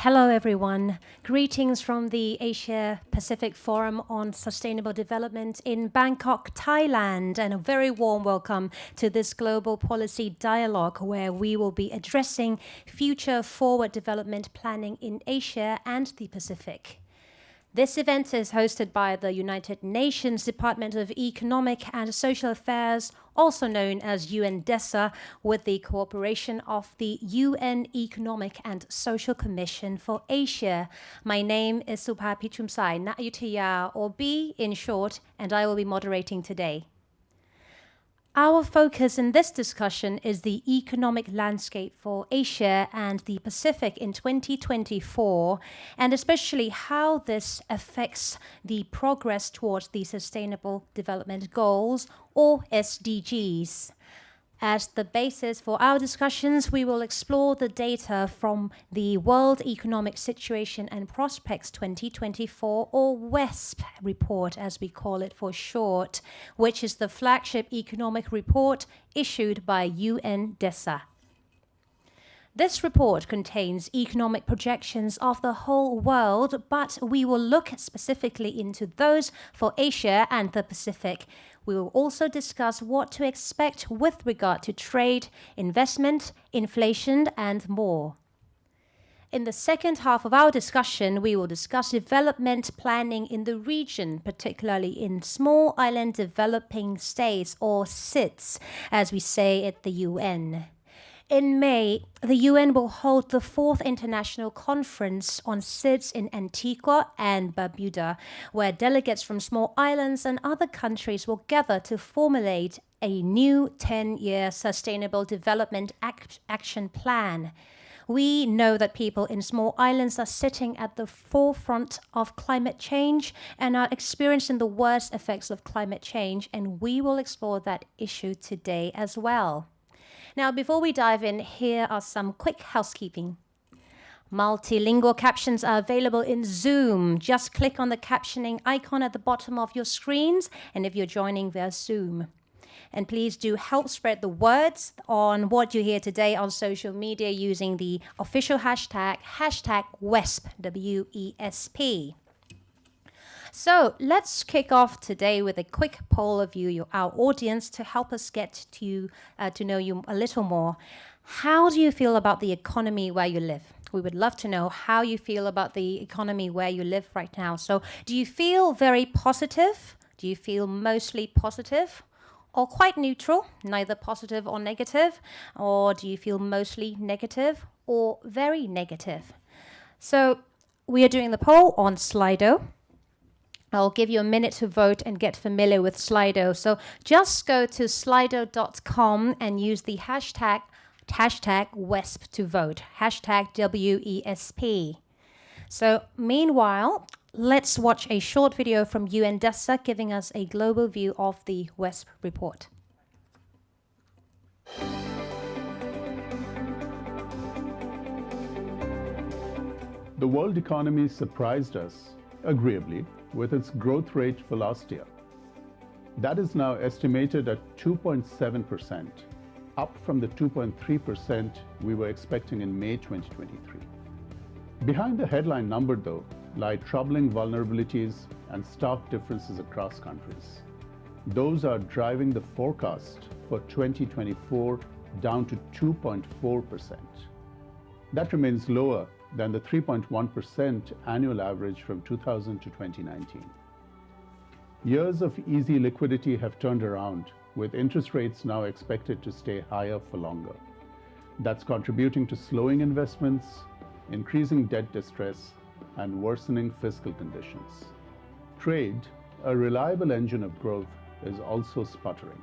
Hello everyone, greetings from the Asia Pacific Forum on Sustainable Development in Bangkok, Thailand, and a very warm welcome to this global policy dialogue where we will be addressing future forward development planning in Asia and the Pacific. This event is hosted by the United Nations Department of Economic and Social Affairs, also known as UN DESA, with the cooperation of the UN Economic and Social Commission for Asia. My name is Supha Pichumsai Nayutaya, or B in short, and I will be moderating today. Our focus in this discussion is the economic landscape for Asia and the Pacific in 2024, and especially how this affects the progress towards the Sustainable Development Goals, or SDGs. As the basis for our discussions, we will explore the data from the World Economic Situation and Prospects 2024, or WESP report, as we call it for short, which is the flagship economic report issued by UN DESA. This report contains economic projections of the whole world, but we will look specifically into those for Asia and the Pacific. We will also discuss what to expect with regard to trade, investment, inflation, and more. In the second half of our discussion, we will discuss development planning in the region, particularly in small island developing states, or SIDS, as we say at the UN. In May, the UN will hold the 4th International Conference on SIDS in Antigua and Barbuda, where delegates from small islands and other countries will gather to formulate a new 10-year Sustainable Development Action Plan. We know that people in small islands are sitting at the forefront of climate change and are experiencing the worst effects of climate change, and we will explore that issue today as well. Now, before we dive in, here are some quick housekeeping. Multilingual captions are available in Zoom. Just click on the captioning icon at the bottom of your screens, and if you're joining via Zoom. And please do help spread the words on what you hear today on social media using the official hashtag WESP, W-E-S-P. So let's kick off today with a quick poll of you, our audience, to help us get to know you a little more. How do you feel about the economy where you live? We would love to know how you feel about the economy where you live right now. So do you feel very positive? Do you feel mostly positive? Or quite neutral, neither positive or negative? Or do you feel mostly negative or very negative? So we are doing the poll on Slido. I'll give you a minute to vote and get familiar with Slido. So just go to slido.com and use the hashtag WESP to vote, hashtag WESP. So meanwhile, let's watch a short video from UN DESA giving us a global view of the WESP report. The world economy surprised us, agreeably, with its growth rate for last year. That is now estimated at 2.7%, up from the 2.3% we were expecting in May 2023. Behind the headline number, though, lie troubling vulnerabilities and stark differences across countries. Those are driving the forecast for 2024 down to 2.4%. That remains lower than the 3.1% annual average from 2000 to 2019. Years of easy liquidity have turned around, with interest rates now expected to stay higher for longer. That's contributing to slowing investments, increasing debt distress, and worsening fiscal conditions. Trade, a reliable engine of growth, is also sputtering.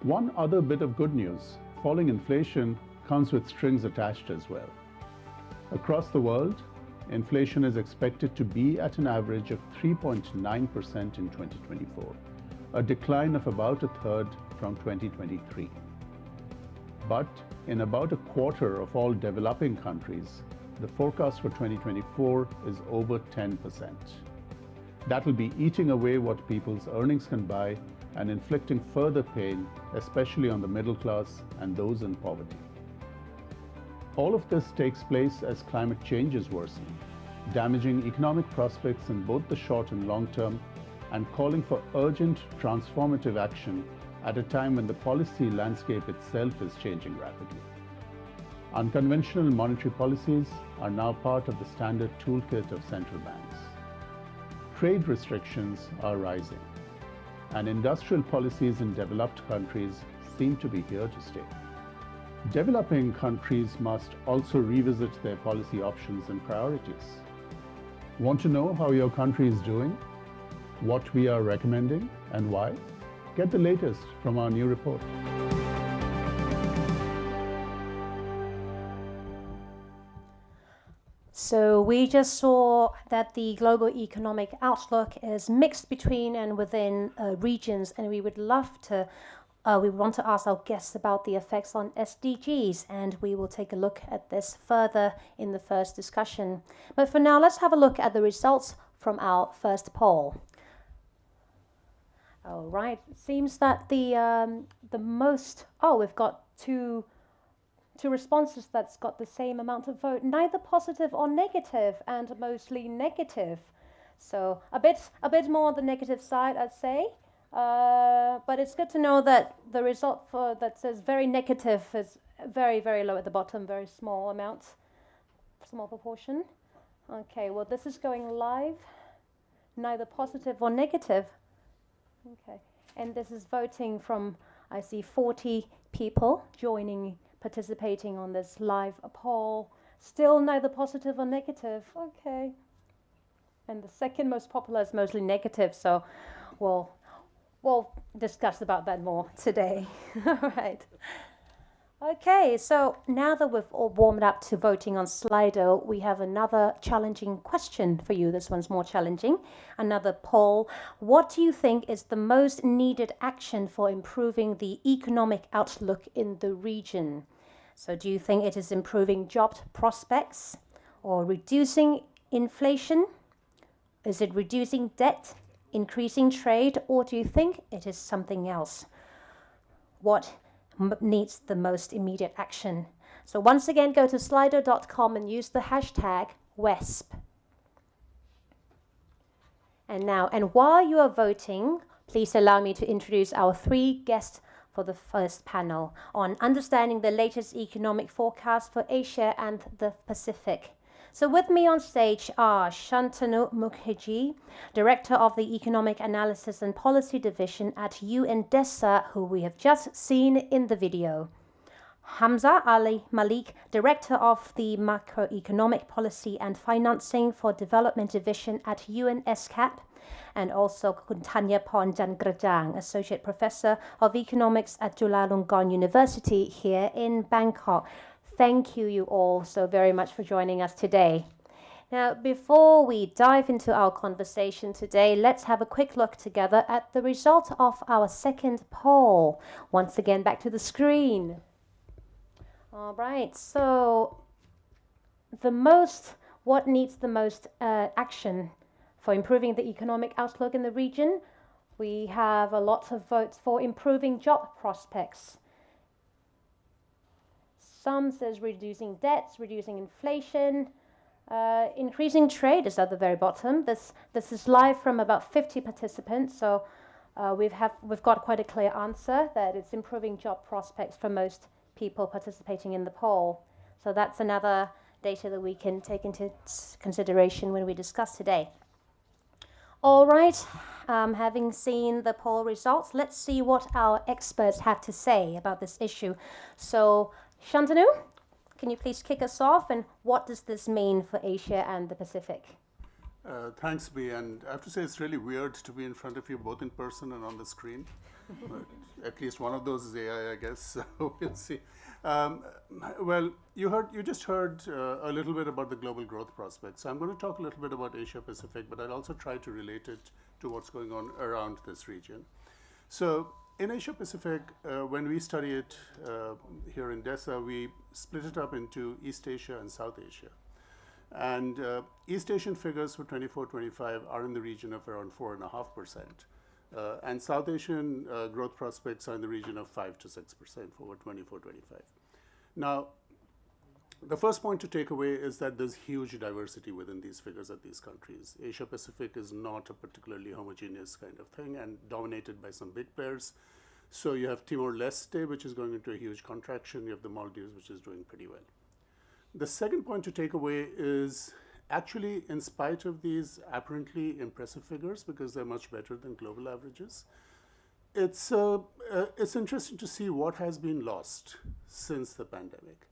One other bit of good news: falling inflation comes with strings attached as well. Across the world, inflation is expected to be at an average of 3.9% in 2024, a decline of about a third from 2023. But in about a quarter of all developing countries, the forecast for 2024 is over 10%. That will be eating away what people's earnings can buy and inflicting further pain, especially on the middle class and those in poverty. All of this takes place as climate change is worsening, damaging economic prospects in both the short and long term, and calling for urgent transformative action at a time when the policy landscape itself is changing rapidly. Unconventional monetary policies are now part of the standard toolkit of central banks. Trade restrictions are rising, and industrial policies in developed countries seem to be here to stay. Developing countries must also revisit their policy options and priorities. Want to know how your country is doing? What we are recommending and why? Get the latest from our new report. So we just saw that the global economic outlook is mixed between and within regions, and we would love to, we want to ask our guests about the effects on SDGs, and we will take a look at this further in the first discussion. But for now, let's have a look at the results from our first poll. All right, it seems that the most, we've got two responses that's got the same amount of vote, neither positive or negative, and mostly negative. So a bit more on the negative side, I'd say. But it's good to know that the result for that says very negative is very, very low at the bottom, very small amount, small proportion. Okay, well, this is going live, neither positive or negative. Okay, and this is voting from, I see 40 people participating on this live poll. Still neither positive or negative. Okay. And the second most popular is mostly negative, so we'll discuss about that more today. All right. Okay, so now that we've all warmed up to voting on Slido, we have another challenging question for you. This one's more challenging. Another poll. What do you think is the most needed action for improving the economic outlook in the region? So do you think it is improving job prospects or reducing inflation? Is it reducing debt, increasing trade, or do you think it is something else? What needs the most immediate action? So once again, go to slido.com and use the hashtag WESP. And while you are voting, please allow me to introduce our three guests for the first panel on understanding the latest economic forecast for Asia and the Pacific. So with me on stage are Shantanu Mukherjee, Director of the Economic Analysis and Policy Division at UN DESA, who we have just seen in the video. Hamza Ali Malik, Director of the Macroeconomic Policy and Financing for Development Division at UN ESCAP, and also Kuntanya Jangrajang, Associate Professor of Economics at Chulalongkorn University here in Bangkok. Thank you all so very much for joining us today. Now, before we dive into our conversation today, let's have a quick look together at the result of our second poll. Once again, back to the screen. All right, so what needs the most action for improving the economic outlook in the region? We have a lot of votes for improving job prospects. Some says reducing debts, reducing inflation, increasing trade is at the very bottom. This is live from about 50 participants, so we've got quite a clear answer that it's improving job prospects for most people participating in the poll. So that's another data that we can take into consideration when we discuss today. All right, having seen the poll results, let's see what our experts have to say about this issue. So, Shantanu, can you please kick us off, and what does this mean for Asia and the Pacific? Thanks, Bea, and I have to say it's really weird to be in front of you both in person and on the screen. At least one of those is AI, I guess, so we'll see. Well, you just heard a little bit about the global growth prospects. So I'm going to talk a little bit about Asia Pacific, but I'll also try to relate it to what's going on around this region. So in Asia Pacific, when we study it here in DESA, we split it up into East Asia and South Asia. And East Asian figures for 24-25 are in the region of around 4.5%. And South Asian growth prospects are in the region of 5 to 6% for 24-25. Now, The first point to take away is that there's huge diversity within these figures at these countries. Asia Pacific is not a particularly homogeneous kind of thing and dominated by some big players. So you have Timor-Leste, which is going into a huge contraction. You have the Maldives, which is doing pretty well. The second point to take away is actually, in spite of these apparently impressive figures, because they're much better than global averages, it's interesting to see what has been lost since the pandemic.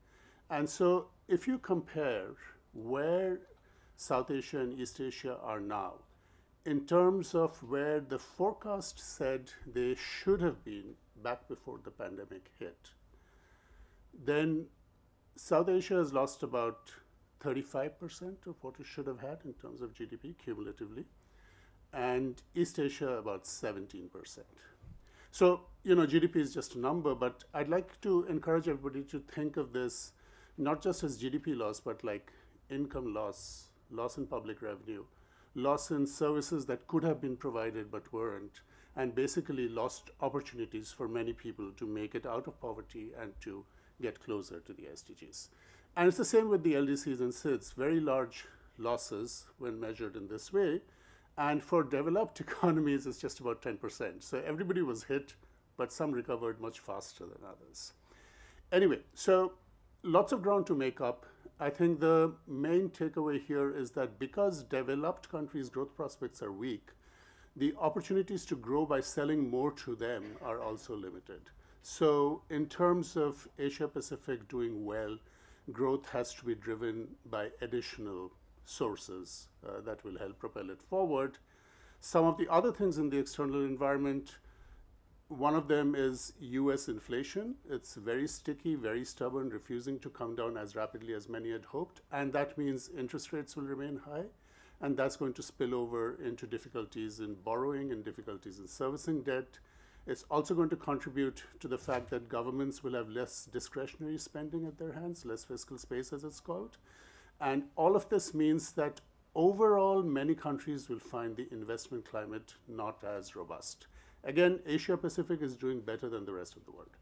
And so if you compare where South Asia and East Asia are now, in terms of where the forecast said they should have been back before the pandemic hit, then South Asia has lost about 35% of what it should have had in terms of GDP cumulatively, and East Asia about 17%. So, GDP is just a number, but I'd like to encourage everybody to think of this not just as GDP loss, but like income loss, loss in public revenue, loss in services that could have been provided but weren't, and basically lost opportunities for many people to make it out of poverty and to get closer to the SDGs. And it's the same with the LDCs and SIDS, very large losses when measured in this way. And for developed economies, it's just about 10%. So everybody was hit, but some recovered much faster than others. Anyway, so lots of ground to make up. I think the main takeaway here is that because developed countries' growth prospects are weak, the opportunities to grow by selling more to them are also limited. So in terms of Asia Pacific doing well, growth has to be driven by additional sources that will help propel it forward. Some of the other things in the external environment, one of them is US inflation. It's very sticky, very stubborn, refusing to come down as rapidly as many had hoped. And that means interest rates will remain high. And that's going to spill over into difficulties in borrowing and difficulties in servicing debt. It's also going to contribute to the fact that governments will have less discretionary spending at their hands, less fiscal space as it's called. And all of this means that overall, many countries will find the investment climate not as robust. Again, Asia Pacific is doing better than the rest of the world.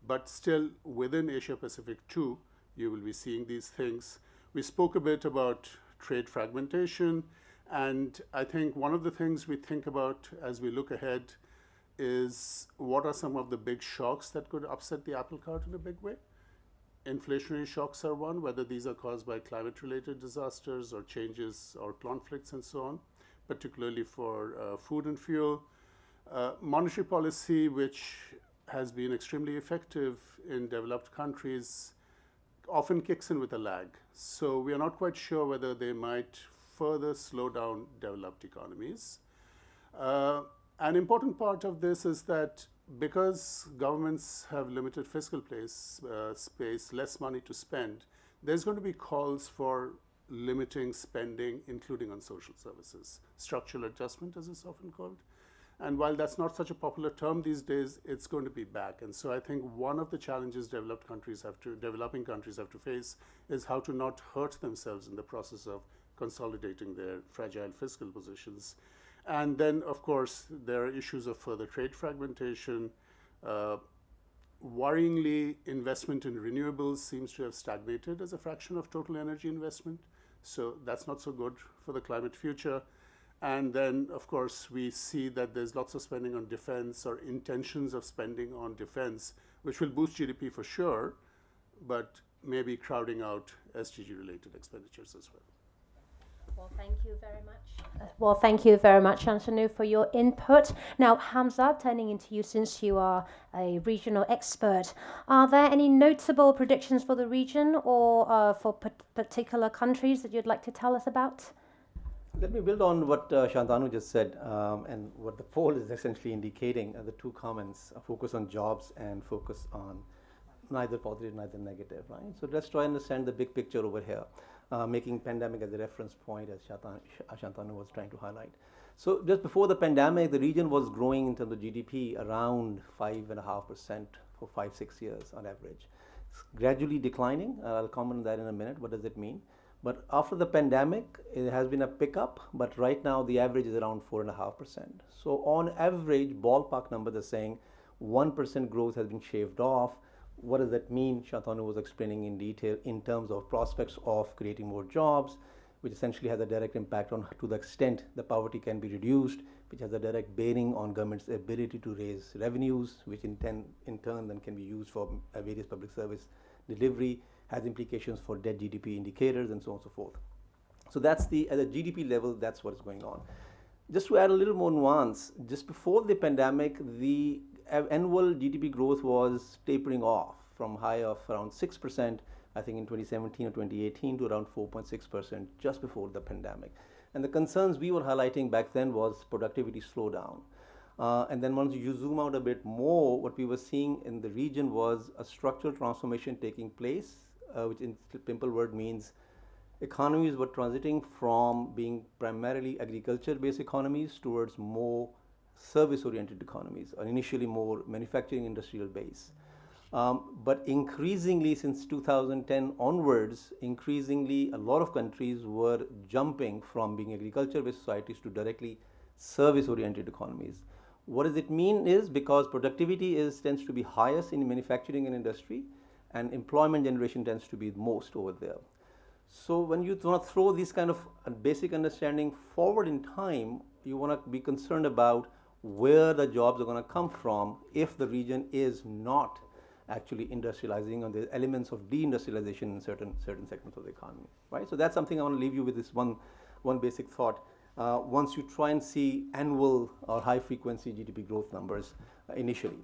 But still, within Asia Pacific too, you will be seeing these things. We spoke a bit about trade fragmentation. And I think one of the things we think about as we look ahead is what are some of the big shocks that could upset the apple cart in a big way. Inflationary shocks are one, whether these are caused by climate-related disasters or changes or conflicts and so on, particularly for food and fuel. Monetary policy, which has been extremely effective in developed countries, often kicks in with a lag. So we are not quite sure whether they might further slow down developed economies. An important part of this is that because governments have limited fiscal space, less money to spend, there's going to be calls for limiting spending, including on social services. Structural adjustment, as it's often called. And while that's not such a popular term these days, it's going to be back. And so I think one of the challenges developing countries have to face is how to not hurt themselves in the process of consolidating their fragile fiscal positions. And then, of course, there are issues of further trade fragmentation. Worryingly, investment in renewables seems to have stagnated as a fraction of total energy investment. So that's not so good for the climate future. And then, of course, we see that there's lots of spending on defense or intentions of spending on defense, which will boost GDP for sure, but maybe crowding out SDG-related expenditures as well. Well, thank you very much. Well, thank you very much, Shantanu, for your input. Now, Hamza, turning into you since you are a regional expert, are there any notable predictions for the region or for particular countries that you'd like to tell us about? Let me build on what Shantanu just said and what the poll is essentially indicating, the two comments, a focus on jobs and focus on neither positive, neither negative, right? So let's try and understand the big picture over here, making pandemic as a reference point, as Shantanu was trying to highlight. So just before the pandemic, the region was growing in terms of GDP around 5.5% for 5-6 years on average. It's gradually declining. I'll comment on that in a minute. What does it mean? But after the pandemic, it has been a pickup, but right now the average is around 4.5%. So on average, ballpark numbers are saying 1% growth has been shaved off. What does that mean? Shantanu was explaining in detail in terms of prospects of creating more jobs, which essentially has a direct impact on to the extent the poverty can be reduced, which has a direct bearing on government's ability to raise revenues, which in turn then can be used for various public service delivery, has implications for debt GDP indicators, and so on and so forth. So that's at the GDP level, that's what's going on. Just to add a little more nuance, just before the pandemic, the annual GDP growth was tapering off from high of around 6%, I think in 2017 or 2018, to around 4.6% just before the pandemic. And the concerns we were highlighting back then was productivity slowdown. And then once you zoom out a bit more, what we were seeing in the region was a structural transformation taking place, which in simple word means economies were transiting from being primarily agriculture-based economies towards more service-oriented economies, or initially more manufacturing industrial base. But increasingly since 2010 onwards, increasingly a lot of countries were jumping from being agriculture-based societies to directly service-oriented economies. What does it mean is because productivity tends to be highest in manufacturing and industry, and employment generation tends to be most over there. So when you want to throw this kind of basic understanding forward in time, you want to be concerned about where the jobs are going to come from if the region is not actually industrializing, or the elements of deindustrialization in certain segments of the economy, right? So that's something I want to leave you with, this one basic thought. Once you try and see annual or high frequency GDP growth numbers initially.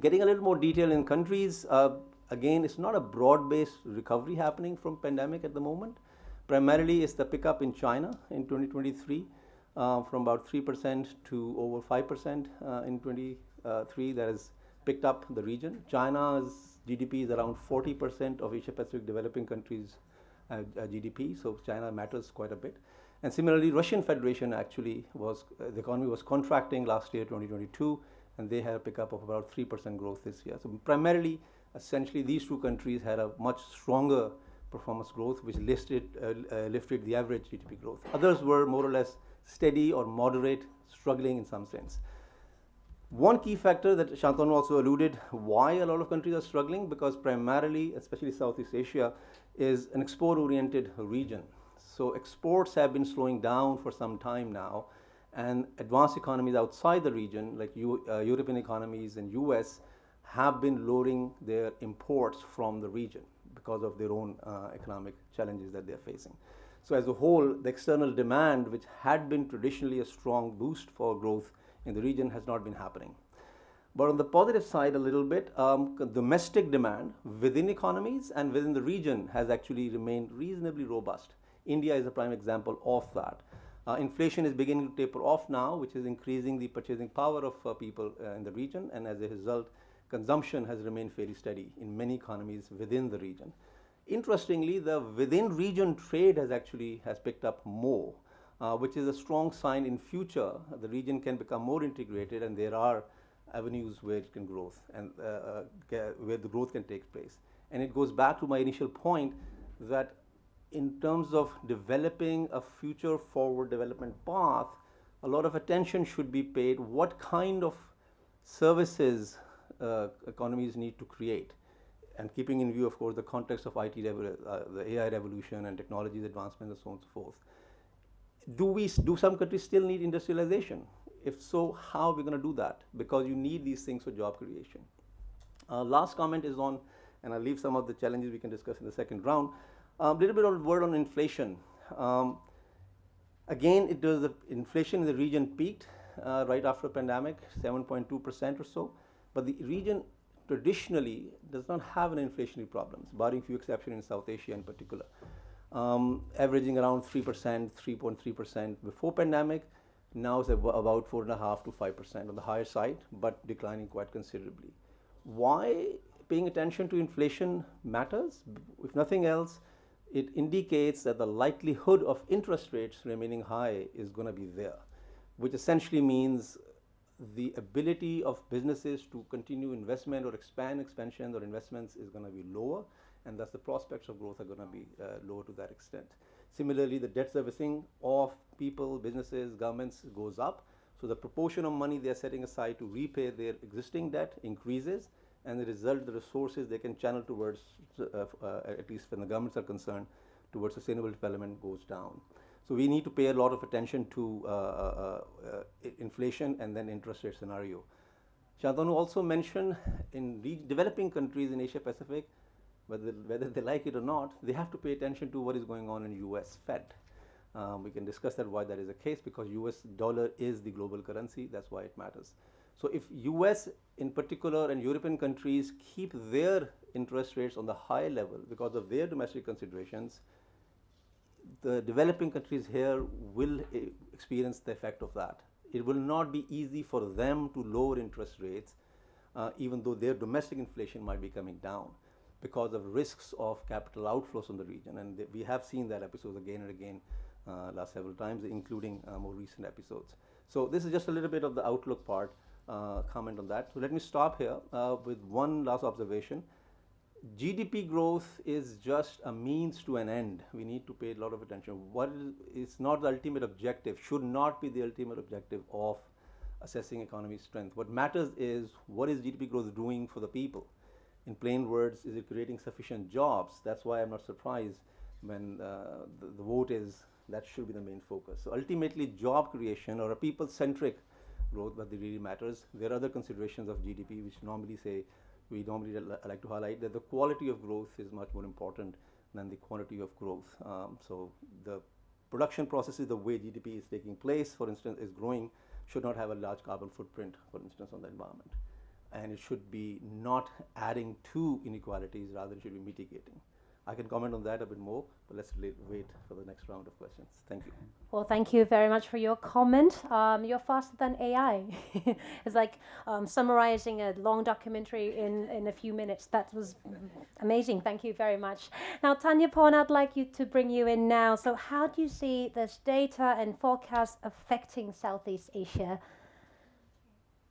Getting a little more detail in countries, again, it's not a broad-based recovery happening from pandemic at the moment. Primarily, it's the pickup in China in 2023, from about 3% to over 5% in 23. That has picked up the region. China's GDP is around 40% of Asia-Pacific developing countries' GDP, so China matters quite a bit. And similarly, Russian Federation actually the economy was contracting last year, 2022, and they had a pickup of about 3% growth this year. So primarily, essentially, these two countries had a much stronger performance growth, which lifted the average GDP growth. Others were more or less steady or moderate, struggling in some sense. One key factor that Shantanu also alluded, why a lot of countries are struggling, because primarily, especially Southeast Asia, is an export-oriented region. So exports have been slowing down for some time now, and advanced economies outside the region, like European economies and US, have been lowering their imports from the region because of their own economic challenges that they're facing. So as a whole, the external demand, which had been traditionally a strong boost for growth in the region, has not been happening. But on the positive side a little bit, domestic demand within economies and within the region has actually remained reasonably robust. India is a prime example of that. Inflation is beginning to taper off now, which is increasing the purchasing power of people in the region, and as a result, consumption has remained fairly steady in many economies within the region. Interestingly, the within region trade has picked up more, which is a strong sign in future the region can become more integrated, and there are avenues where it can grow and where the growth can take place. And it goes back to my initial point that in terms of developing a future forward development path, a lot of attention should be paid what kind of services economies need to create, and keeping in view, of course, the context of the AI revolution and technologies advancement and so on and so forth. Do some countries still need industrialization? If so, how are we going to do that? Because you need these things for job creation. Last comment is on, and I'll leave some of the challenges we can discuss in the second round. A little bit of a word on inflation. Again, inflation in the region peaked right after the pandemic, 7.2% or so. But the region traditionally does not have an inflationary problems, barring few exceptions in South Asia in particular. Averaging around 3%, 3.3% before pandemic. Now it's about 4.5% to 5% on the higher side, but declining quite considerably. Why paying attention to inflation matters? If nothing else, it indicates that the likelihood of interest rates remaining high is going to be there, which essentially means the ability of businesses to continue investment or expansions or investments is going to be lower, and thus the prospects of growth are going to be lower to that extent. Similarly, the debt servicing of people, businesses, governments goes up, so the proportion of money they're setting aside to repay their existing debt increases, and the result, the resources they can channel towards, at least when the governments are concerned, towards sustainable development goes down. So we need to pay a lot of attention to inflation and then interest rate scenario. Shantanu also mentioned in developing countries in Asia Pacific, whether they like it or not, they have to pay attention to what is going on in US Fed. We can discuss that why that is the case, because US dollar is the global currency, that's why it matters. So if US in particular and European countries keep their interest rates on the high level because of their domestic considerations, the developing countries here will experience the effect of that. It will not be easy for them to lower interest rates, even though their domestic inflation might be coming down because of risks of capital outflows from the region. And we have seen that episodes again and again last several times, including more recent episodes. So this is just a little bit of the outlook part, comment on that. So let me stop here with one last observation. GDP growth is just a means to an end. We need to pay a lot of attention. What is not the ultimate objective, should not be the ultimate objective of assessing economy strength. What matters is, what is GDP growth doing for the people? In plain words, is it creating sufficient jobs? That's why I'm not surprised when the vote is that should be the main focus. So ultimately, job creation or a people-centric growth, but it really matters. There are other considerations of GDP which we normally like to highlight that the quality of growth is much more important than the quantity of growth. So the production processes, the way GDP is taking place, for instance, is growing, should not have a large carbon footprint, for instance, on the environment. And it should be not adding to inequalities, rather it should be mitigating. I can comment on that a bit more, but let's wait for the next round of questions. Thank you. Well, thank you very much for your comment. You're faster than AI. It's like summarizing a long documentary in a few minutes. That was amazing. Thank you very much. Now, Tanyapon, I'd like you to bring you in now. So how do you see this data and forecast affecting Southeast Asia?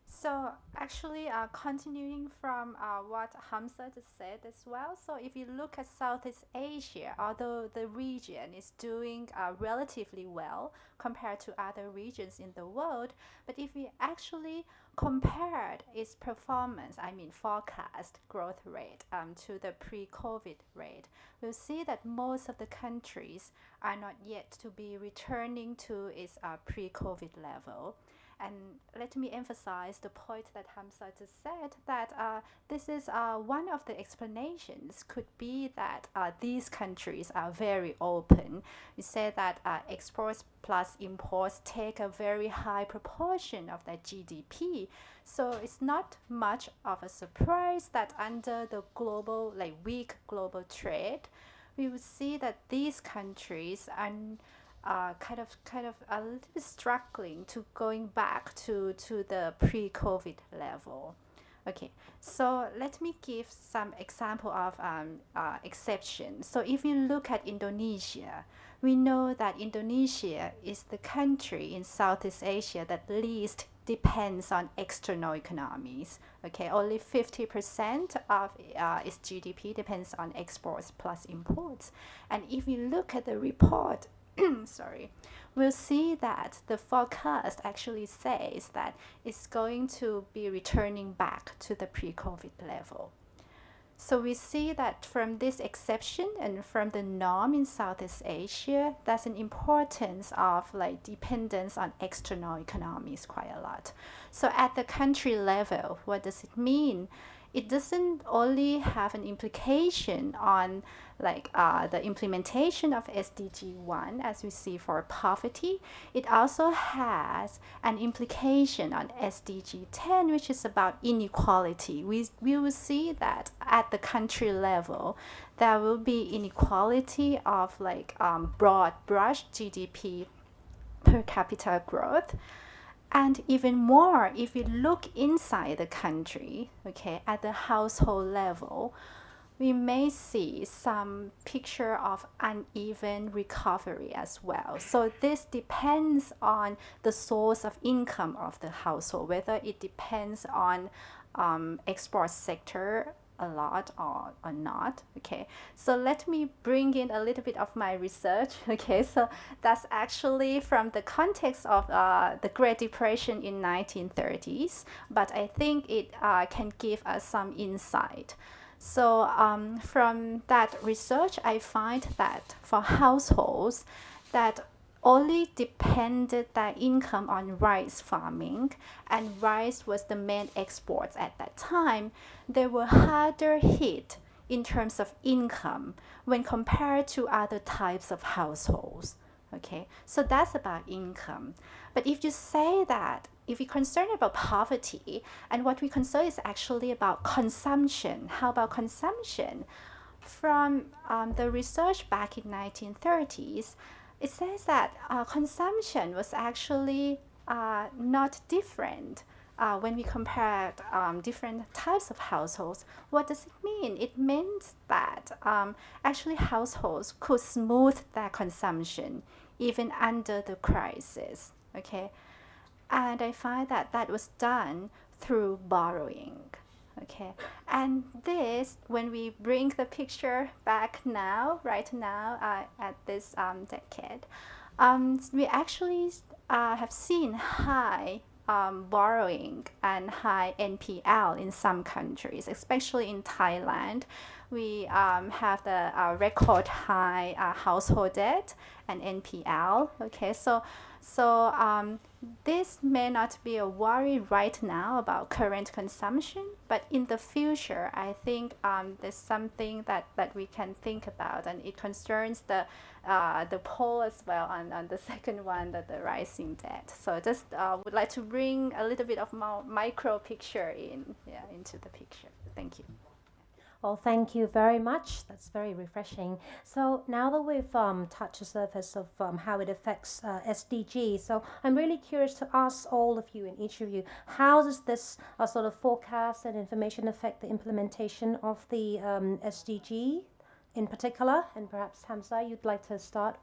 So actually, continuing from what Hamza just said as well. So if you look at Southeast Asia, although the region is doing relatively well compared to other regions in the world, but if we actually compared its performance, forecast growth rate to the pre-COVID rate, we'll see that most of the countries are not yet to be returning to its pre-COVID level. And let me emphasize the point that Hamza just said, that this is one of the explanations could be that these countries are very open. We say that exports plus imports take a very high proportion of their GDP. So it's not much of a surprise that under the global, weak global trade, we would see that these countries are kind of a little bit struggling to going back to the pre-COVID level. Okay, so let me give some example of exceptions. So if you look at Indonesia, we know that Indonesia is the country in Southeast Asia that least depends on external economies. Okay, only 50% of its GDP depends on exports plus imports. And if you look at the report, we'll see that the forecast actually says that it's going to be returning back to the pre-COVID level. So we see that from this exception and from the norm in Southeast Asia, there's an importance of dependence on external economies quite a lot. So at the country level, what does it mean? It doesn't only have an implication on the implementation of SDG 1 as we see for poverty. It also has an implication on SDG 10, which is about inequality. We will see that at the country level, there will be inequality of broad brush GDP per capita growth. And even more, if you look inside the country, at the household level, we may see some picture of uneven recovery as well. So this depends on the source of income of the household, whether it depends on export sector a lot or not. Okay, so let me bring in a little bit of my research. Okay, so that's actually from the context of the Great Depression in 1930s, but I think it can give us some insight. So from that research, I find that for households that only depended their income on rice farming, and rice was the main exports at that time, they were harder hit in terms of income when compared to other types of households. Okay, so that's about income. But if you say that, if you're concerned about poverty, and what we concern is actually about consumption, how about consumption? From the research back in 1930s, it says that consumption was actually not different when we compared different types of households. What does it mean? It means that actually households could smooth their consumption even under the crisis. Okay, and I find that that was done through borrowing. Okay, and this, when we bring the picture back now, right now, at this decade, we actually have seen high borrowing and high NPL in some countries, especially in Thailand. We have the record high household debt and NPL. Okay, so this may not be a worry right now about current consumption, but in the future, I think there's something that we can think about, and it concerns the poll as well on the second one, the rising debt. So just would like to bring a little bit of micro picture into the picture. Thank you. Well, thank you very much. That's very refreshing. So now that we've touched the surface of how it affects SDG, so I'm really curious to ask all of you and each of you, how does this sort of forecast and information affect the implementation of the SDG in particular? And perhaps Hamza, you'd like to start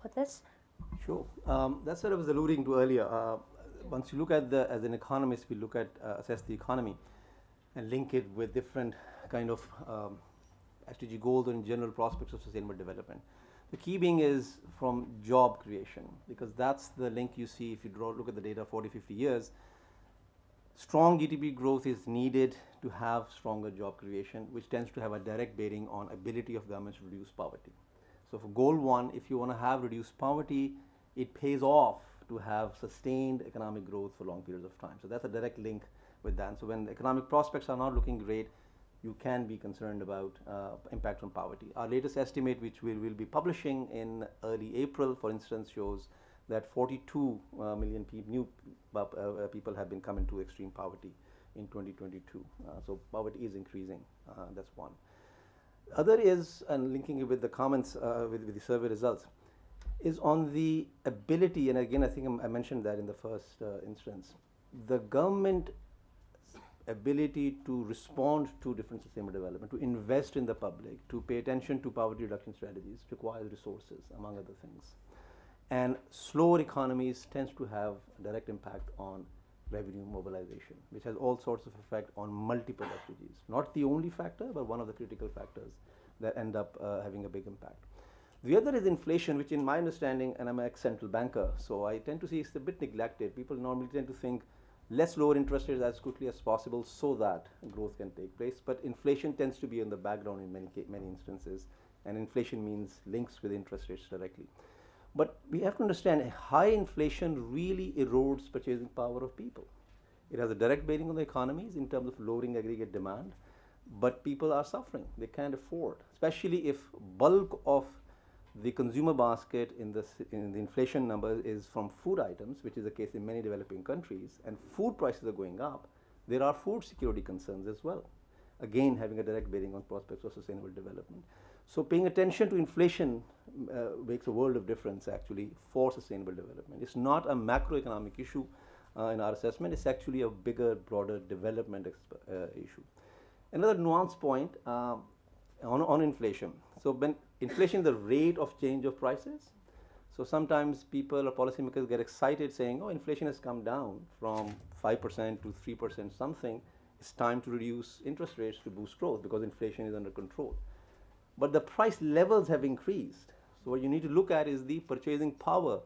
with this? Sure. That's what I was alluding to earlier. Once you look at as an economist, we look at assess the economy and link it with different kind of SDG goals and general prospects of sustainable development. The key being is from job creation, because that's the link you see if you look at the data 40, 50 years. Strong GDP growth is needed to have stronger job creation, which tends to have a direct bearing on ability of governments to reduce poverty. So for goal one, if you want to have reduced poverty, it pays off to have sustained economic growth for long periods of time. So that's a direct link with that. And so when the economic prospects are not looking great, you can be concerned about impact on poverty. Our latest estimate, which we will be publishing in early April, for instance, shows that 42 million new people have been coming to extreme poverty in 2022. So poverty is increasing. That's one. Other is, and linking it with the comments with the survey results, is on the ability, and again, I think I mentioned that in the first instance, the government ability to respond to different sustainable development, to invest in the public, to pay attention to poverty reduction strategies requires resources, among other things. And slower economies tends to have a direct impact on revenue mobilization, which has all sorts of effect on multiple SDGs. Not the only factor, but one of the critical factors that end up having a big impact. The other is inflation, which in my understanding, and I'm an ex-central banker, so I tend to see it's a bit neglected. People normally tend to think less lower interest rates as quickly as possible so that growth can take place. But inflation tends to be in the background in many instances, and inflation means links with interest rates directly. But we have to understand high inflation really erodes purchasing power of people. It has a direct bearing on the economies in terms of lowering aggregate demand, but people are suffering. They can't afford, especially if bulk of the consumer basket in the inflation number is from food items, which is the case in many developing countries, and food prices are going up. There are food security concerns as well, again having a direct bearing on prospects of sustainable development. So paying attention to inflation makes a world of difference actually for sustainable development. It's not a macroeconomic issue in our assessment, it's actually a bigger, broader development issue. Another nuanced point on inflation. So when inflation is the rate of change of prices. So sometimes people or policymakers get excited saying, oh, inflation has come down from 5% to 3% something, it's time to reduce interest rates to boost growth because inflation is under control. But the price levels have increased. So what you need to look at is the purchasing power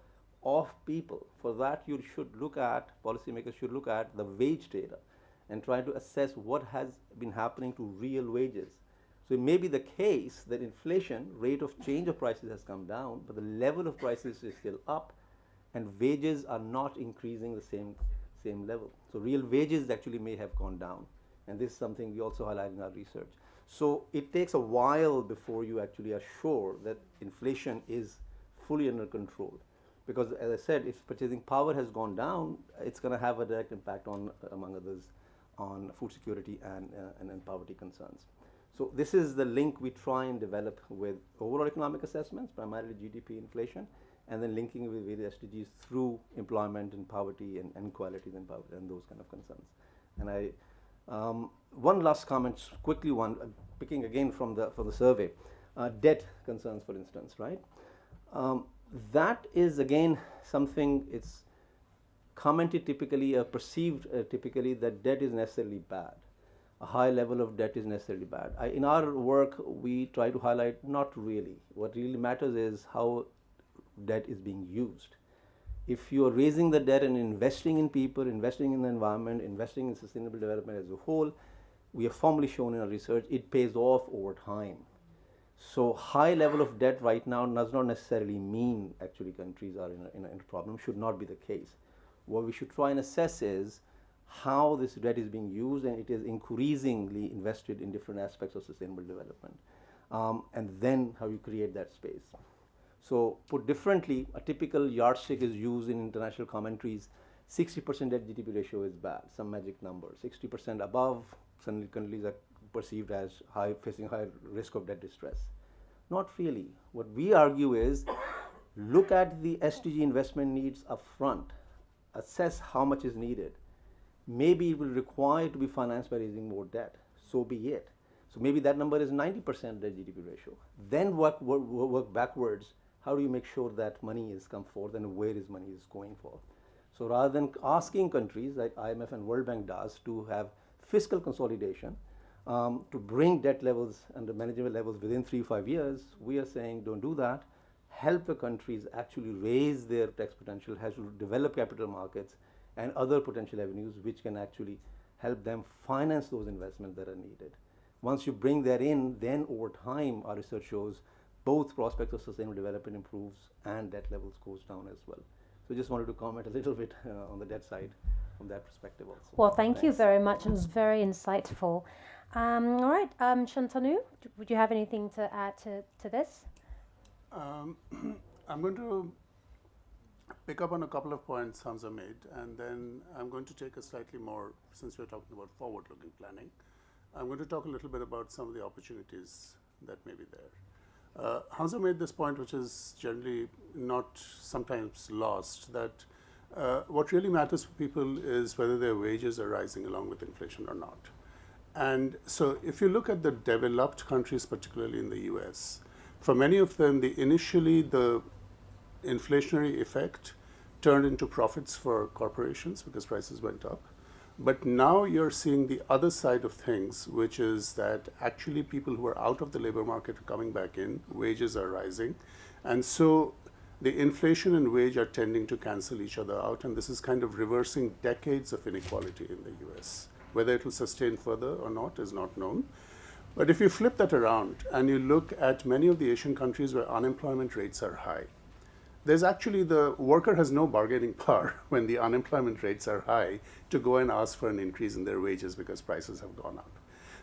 of people. For that, you should look at, policymakers should look at the wage data and try to assess what has been happening to real wages. So it may be the case that inflation, rate of change of prices has come down, but the level of prices is still up, and wages are not increasing the same level. So real wages actually may have gone down, and this is something we also highlight in our research. So it takes a while before you actually are sure that inflation is fully under control. Because as I said, if purchasing power has gone down, it's going to have a direct impact on, among others, on food security and poverty concerns. So this is the link we try and develop with overall economic assessments, primarily GDP, inflation, and then linking with various SDGs through employment and poverty and inequalities and poverty and those kind of concerns. And one last comment, quickly one, picking again from the survey, debt concerns, for instance, right? That is again something, it's commented typically, perceived typically that debt is necessarily bad. A high level of debt is necessarily bad. In our work, we try to highlight not really. What really matters is how debt is being used. If you are raising the debt and investing in people, investing in the environment, investing in sustainable development as a whole, we have formally shown in our research it pays off over time. So high level of debt right now does not necessarily mean actually countries are in a problem, should not be the case. What we should try and assess is how this debt is being used, and it is increasingly invested in different aspects of sustainable development, and then how you create that space. So put differently, a typical yardstick is used in international commentaries. 60% debt GDP ratio is bad, some magic number. 60% above, suddenly countries are perceived as facing high risk of debt distress. Not really. What we argue is, look at the SDG investment needs up front, assess how much is needed. Maybe it will require to be financed by raising more debt. So be it. So maybe that number is 90% debt GDP ratio. Then work backwards. How do you make sure that money is come forth and where is money is going for? So rather than asking countries like IMF and World Bank does to have fiscal consolidation, to bring debt levels and the manageable levels within 3-5 years, we are saying don't do that. Help the countries actually raise their tax potential, has to develop capital markets and other potential avenues which can actually help them finance those investments that are needed. Once you bring that in, then over time, our research shows both prospects of sustainable development improves and debt levels goes down as well. So just wanted to comment a little bit on the debt side from that perspective also. Well, thank you very much. It was very insightful. All right, Shantanu, would you have anything to add to this? I'm going to pick up on a couple of points Hamza made, and then I'm going to take a slightly more, since we're talking about forward-looking planning, I'm going to talk a little bit about some of the opportunities that may be there. Hamza made this point, which is generally not sometimes lost, that what really matters for people is whether their wages are rising along with inflation or not. And so if you look at the developed countries, particularly in the US, for many of them, initially the inflationary effect turned into profits for corporations because prices went up. But now you're seeing the other side of things, which is that actually people who are out of the labor market are coming back in, wages are rising. And so the inflation and wage are tending to cancel each other out. And this is kind of reversing decades of inequality in the US. Whether it will sustain further or not is not known. But if you flip that around and you look at many of the Asian countries where unemployment rates are high, there's actually the worker has no bargaining power when the unemployment rates are high to go and ask for an increase in their wages because prices have gone up.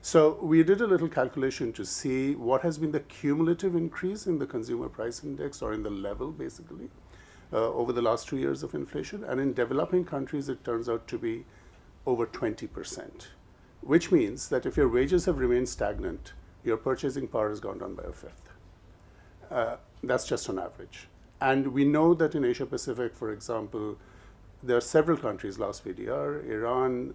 So we did a little calculation to see what has been the cumulative increase in the consumer price index, or in the level basically, over the last 2 years of inflation. And in developing countries, it turns out to be over 20%, which means that if your wages have remained stagnant, your purchasing power has gone down by a fifth. That's just on average. And we know that in Asia Pacific, for example, there are several countries, last VDR, Iran,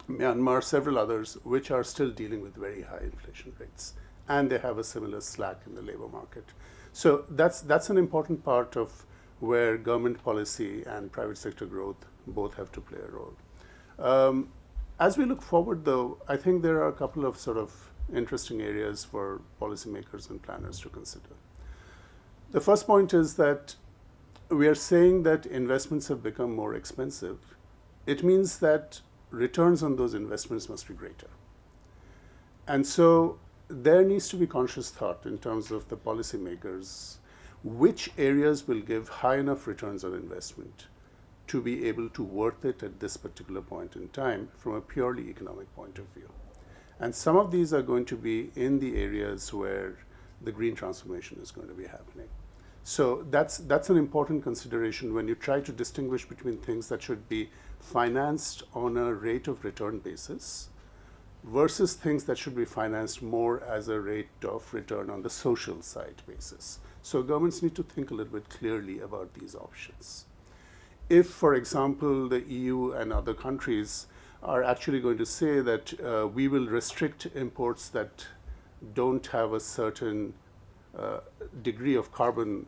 Myanmar, several others, which are still dealing with very high inflation rates. And they have a similar slack in the labor market. So that's an important part of where government policy and private sector growth both have to play a role. As we look forward, though, I think there are a couple of sort of interesting areas for policymakers and planners to consider. The first point is that we are saying that investments have become more expensive. It means that returns on those investments must be greater. And so there needs to be conscious thought in terms of the policymakers, which areas will give high enough returns on investment to be able to worth it at this particular point in time from a purely economic point of view. And some of these are going to be in the areas where the green transformation is going to be happening. So that's an important consideration when you try to distinguish between things that should be financed on a rate of return basis versus things that should be financed more as a rate of return on the social side basis. So governments need to think a little bit clearly about these options. If, for example, the EU and other countries are actually going to say that we will restrict imports that don't have a certain degree of carbon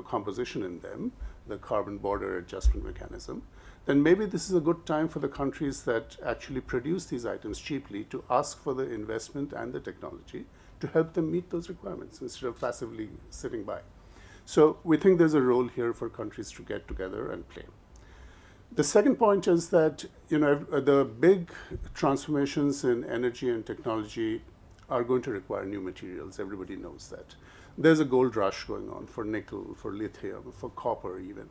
composition in them, the carbon border adjustment mechanism, then maybe this is a good time for the countries that actually produce these items cheaply to ask for the investment and the technology to help them meet those requirements instead of passively sitting by. So we think there's a role here for countries to get together and play. The second point is that the big transformations in energy and technology are going to require new materials. Everybody knows that. There's a gold rush going on for nickel, for lithium, for copper even.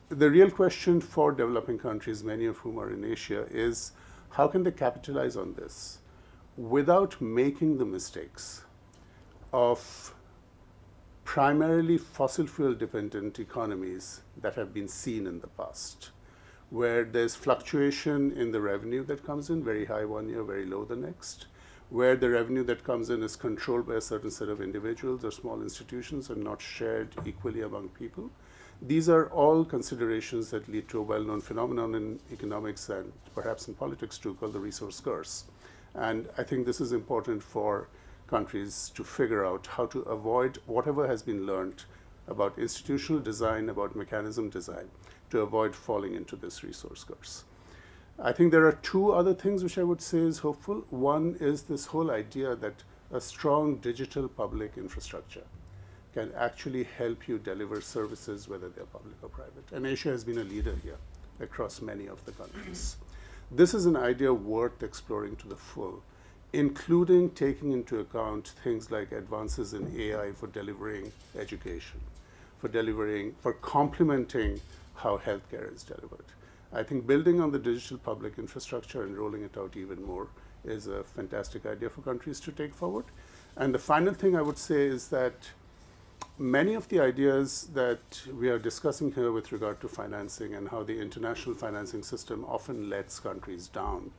The real question for developing countries, many of whom are in Asia, is how can they capitalize on this without making the mistakes of primarily fossil fuel dependent economies that have been seen in the past, where there's fluctuation in the revenue that comes in, very high one year, very low the next, where the revenue that comes in is controlled by a certain set of individuals or small institutions and not shared equally among people. These are all considerations that lead to a well-known phenomenon in economics and perhaps in politics too, called the resource curse. And I think this is important for countries to figure out how to avoid whatever has been learned about institutional design, about mechanism design, to avoid falling into this resource curse. I think there are two other things which I would say is hopeful. One is this whole idea that a strong digital public infrastructure can actually help you deliver services, whether they're public or private. And Asia has been a leader here across many of the countries. This is an idea worth exploring to the full, including taking into account things like advances in AI for delivering education, for complementing how healthcare is delivered. I think building on the digital public infrastructure and rolling it out even more is a fantastic idea for countries to take forward. And the final thing I would say is that many of the ideas that we are discussing here with regard to financing and how the international financing system often lets countries down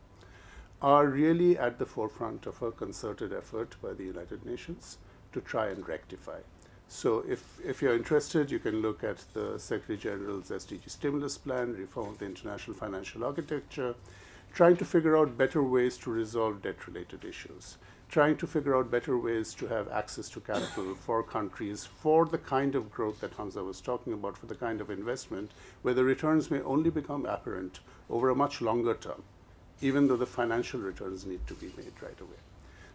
are really at the forefront of a concerted effort by the United Nations to try and rectify. So if you're interested, you can look at the Secretary General's SDG stimulus plan, reform of the international financial architecture, trying to figure out better ways to resolve debt-related issues, trying to figure out better ways to have access to capital for countries for the kind of growth that Hamza was talking about, for the kind of investment where the returns may only become apparent over a much longer term, even though the financial returns need to be made right away.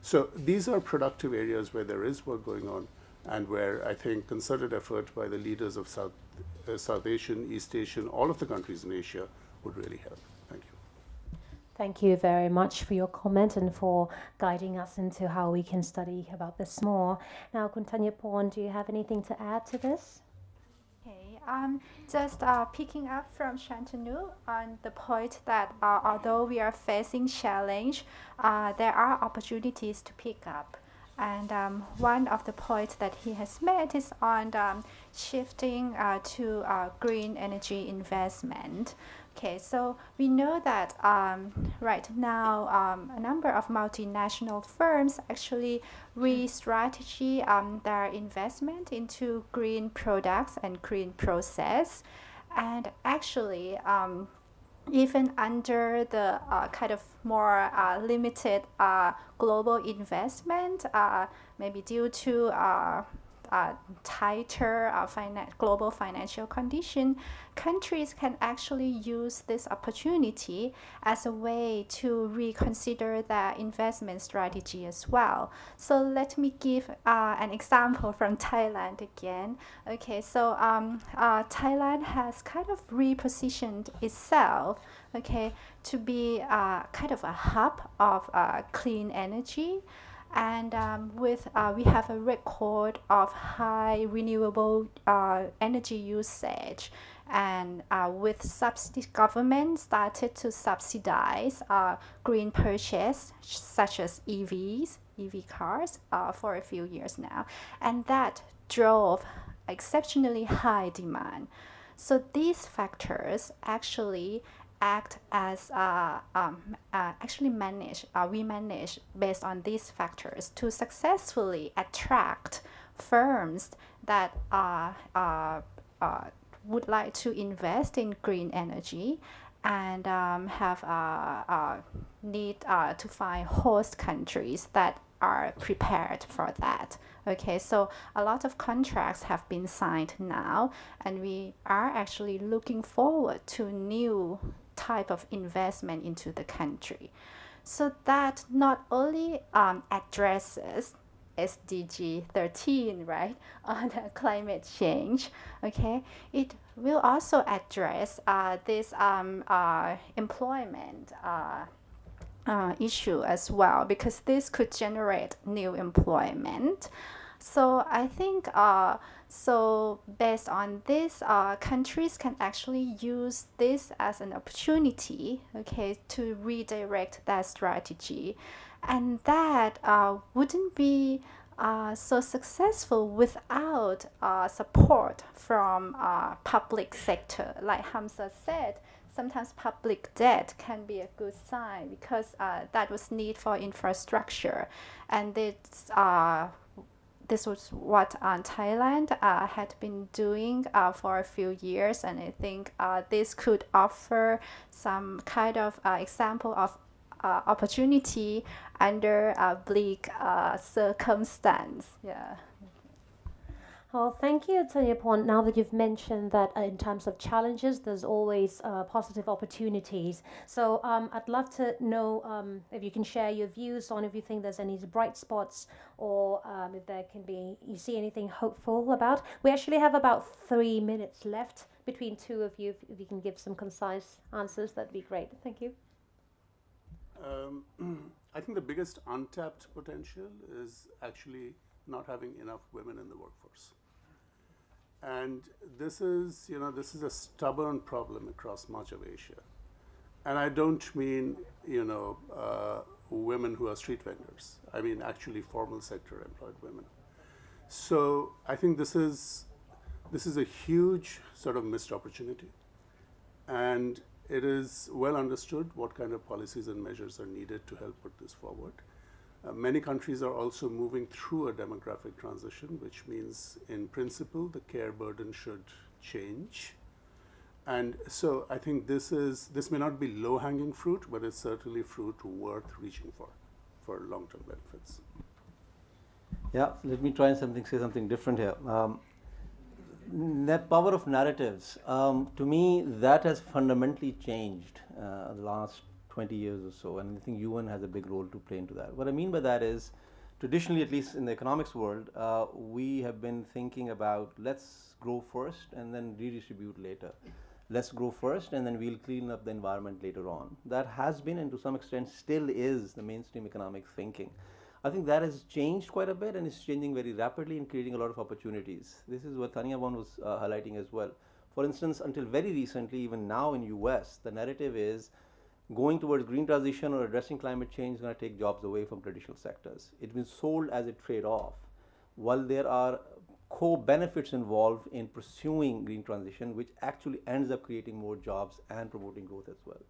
So these are productive areas where there is work going on and where I think concerted effort by the leaders of South Asian, East Asian, all of the countries in Asia would really help. Thank you. Thank you very much for your comment and for guiding us into how we can study about this more. Now, Kuntanyapon, do you have anything to add to this? Okay, just picking up from Shantanu on the point that although we are facing challenge, there are opportunities to pick up. And one of the points that he has made is on shifting to green energy investment. Okay, so we know that right now a number of multinational firms actually re-strategy their investment into green products and green process. And actually, even under the kind of more limited global investment, maybe due to tighter global financial condition, countries can actually use this opportunity as a way to reconsider their investment strategy as well. So let me give an example from Thailand again. Okay, so Thailand has kind of repositioned itself, okay, to be kind of a hub of clean energy. And we have a record of high renewable energy usage, and with subsidy, government started to subsidize green purchase, such as EV cars, for a few years now, and that drove exceptionally high demand. So these factors actually act as we manage based on these factors to successfully attract firms that would like to invest in green energy and have need to find host countries that are prepared for that. Okay, so a lot of contracts have been signed now, and we are actually looking forward to new type of investment into the country. So that not only addresses SDG 13, right, on climate change, okay, it will also address this employment issue as well, because this could generate new employment. So I think so based on this, countries can actually use this as an opportunity, okay, to redirect their strategy, and that wouldn't be so successful without support from public sector. Like Hamza said, sometimes public debt can be a good sign, because that was need for infrastructure, and this was what Thailand had been doing for a few years, and I think this could offer some kind of example of opportunity under bleak circumstance. Yeah. Well, thank you, Tanyapon. Now that you've mentioned that in terms of challenges, there's always positive opportunities. So I'd love to know if you can share your views on if you think there's any bright spots, or if there can be, you see anything hopeful about. We actually have about 3 minutes left between two of you. If you can give some concise answers, that'd be great. Thank you. I think the biggest untapped potential is actually not having enough women in the workforce. And this is a stubborn problem across much of Asia. And I don't mean, women who are street vendors. I mean actually formal sector employed women. So I think this is a huge sort of missed opportunity. And it is well understood what kind of policies and measures are needed to help put this forward. Many countries are also moving through a demographic transition, which means, in principle, the care burden should change. And so I think this may not be low-hanging fruit, but it's certainly fruit worth reaching for long-term benefits. Yeah, let me try say something different here. The power of narratives, to me, that has fundamentally changed the last 20 years or so, and I think UN has a big role to play into that. What I mean by that is, traditionally, at least in the economics world, we have been thinking about let's grow first and then redistribute later. Let's grow first and then we'll clean up the environment later on. That has been, and to some extent still is, the mainstream economic thinking. I think that has changed quite a bit, and it's changing very rapidly and creating a lot of opportunities. This is what Tanyapon was highlighting as well. For instance, until very recently, even now in US, the narrative is going towards green transition or addressing climate change is going to take jobs away from traditional sectors. It's been sold as a trade-off, while there are co-benefits involved in pursuing green transition, which actually ends up creating more jobs and promoting growth as well.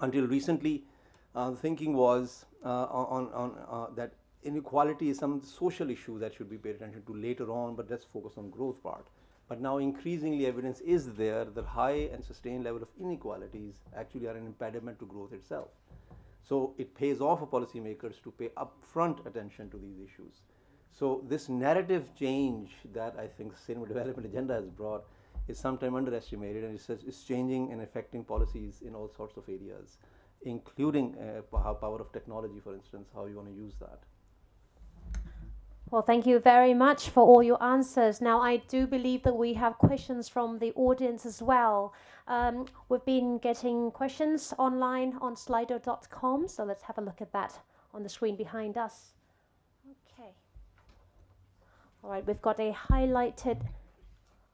Until recently, the thinking was that inequality is some social issue that should be paid attention to later on, but let's focus on growth part. But now increasingly evidence is there that high and sustained level of inequalities actually are an impediment to growth itself. So it pays off for policymakers to pay upfront attention to these issues. So this narrative change that I think Sustainable Development Agenda has brought is sometimes underestimated, and it's changing and affecting policies in all sorts of areas, including power of technology, for instance, how you want to use that. Well, thank you very much for all your answers. Now, I do believe that we have questions from the audience as well. We've been getting questions online on slido.com, so let's have a look at that on the screen behind us. Okay. All right, we've got a highlighted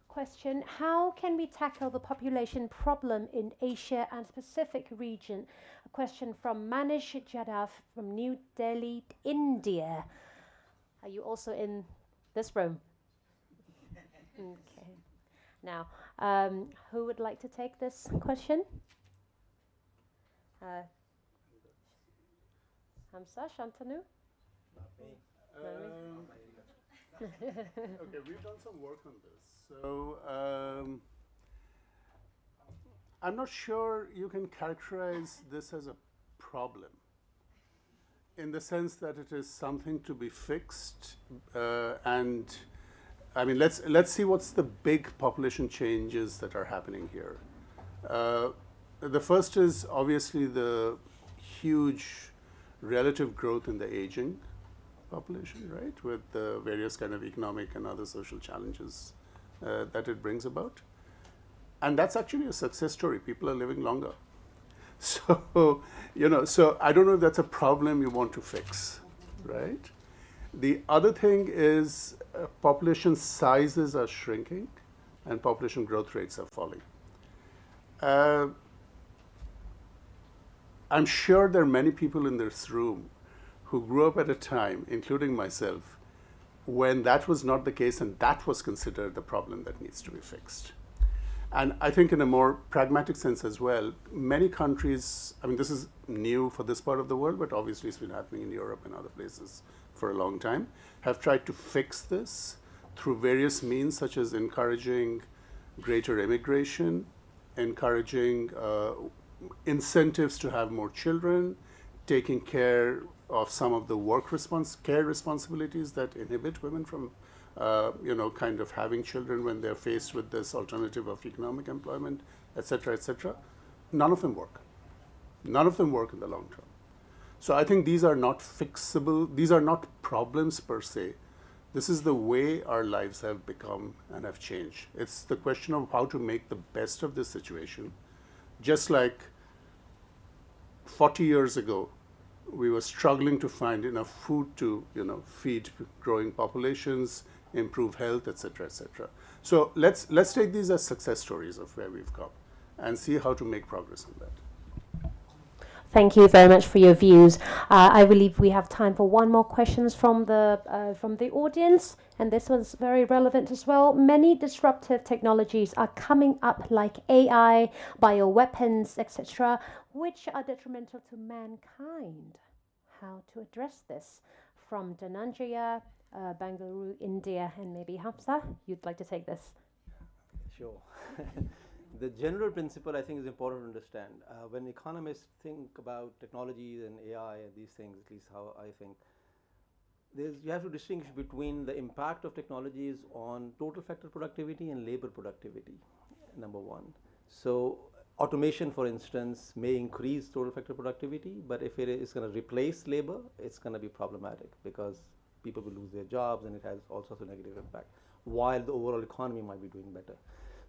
question. How can we tackle the population problem in Asia and Pacific region? A question from Manish Jadhav from New Delhi, India. Are you also in this room? Okay. Now, who would like to take this question? Hamza, Shantanu? Okay, we've done some work on this. So I'm not sure you can characterize this as a problem in the sense that it is something to be fixed. And I mean, let's see what's the big population changes that are happening here. The first is obviously the huge relative growth in the aging population, right, with the various kind of economic and other social challenges that it brings about. And that's actually a success story. People are living longer. So, so I don't know if that's a problem you want to fix, right? The other thing is population sizes are shrinking and population growth rates are falling. I'm sure there are many people in this room who grew up at a time, including myself, when that was not the case and that was considered the problem that needs to be fixed. And I think in a more pragmatic sense as well, many countries, I mean, this is new for this part of the world, but obviously it's been happening in Europe and other places for a long time, have tried to fix this through various means, such as encouraging greater immigration, encouraging incentives to have more children, taking care of some of the care responsibilities that inhibit women from kind of having children when they're faced with this alternative of economic employment, et cetera, et cetera. None of them work. None of them work in the long term. So I think these are not fixable. These are not problems per se. This is the way our lives have become and have changed. It's the question of how to make the best of this situation. Just like 40 years ago, we were struggling to find enough food to, feed growing populations, improve health, et cetera, et cetera. So let's take these as success stories of where we've come and see how to make progress on that. Thank you very much for your views. I believe we have time for one more questions from the audience, and this one's very relevant as well. Many disruptive technologies are coming up, like AI, bioweapons, etc., which are detrimental to mankind. How to address this? From Dhananjaya, Bangalore, India, and maybe Hamza, you'd like to take this? Sure. The general principle, I think, is important to understand. When economists think about technologies and AI and these things, at least how I think, you have to distinguish between the impact of technologies on total factor productivity and labor productivity, number one. So automation, for instance, may increase total factor productivity, but if it is going to replace labor, it's going to be problematic because people will lose their jobs and it has all sorts of negative impact, while the overall economy might be doing better.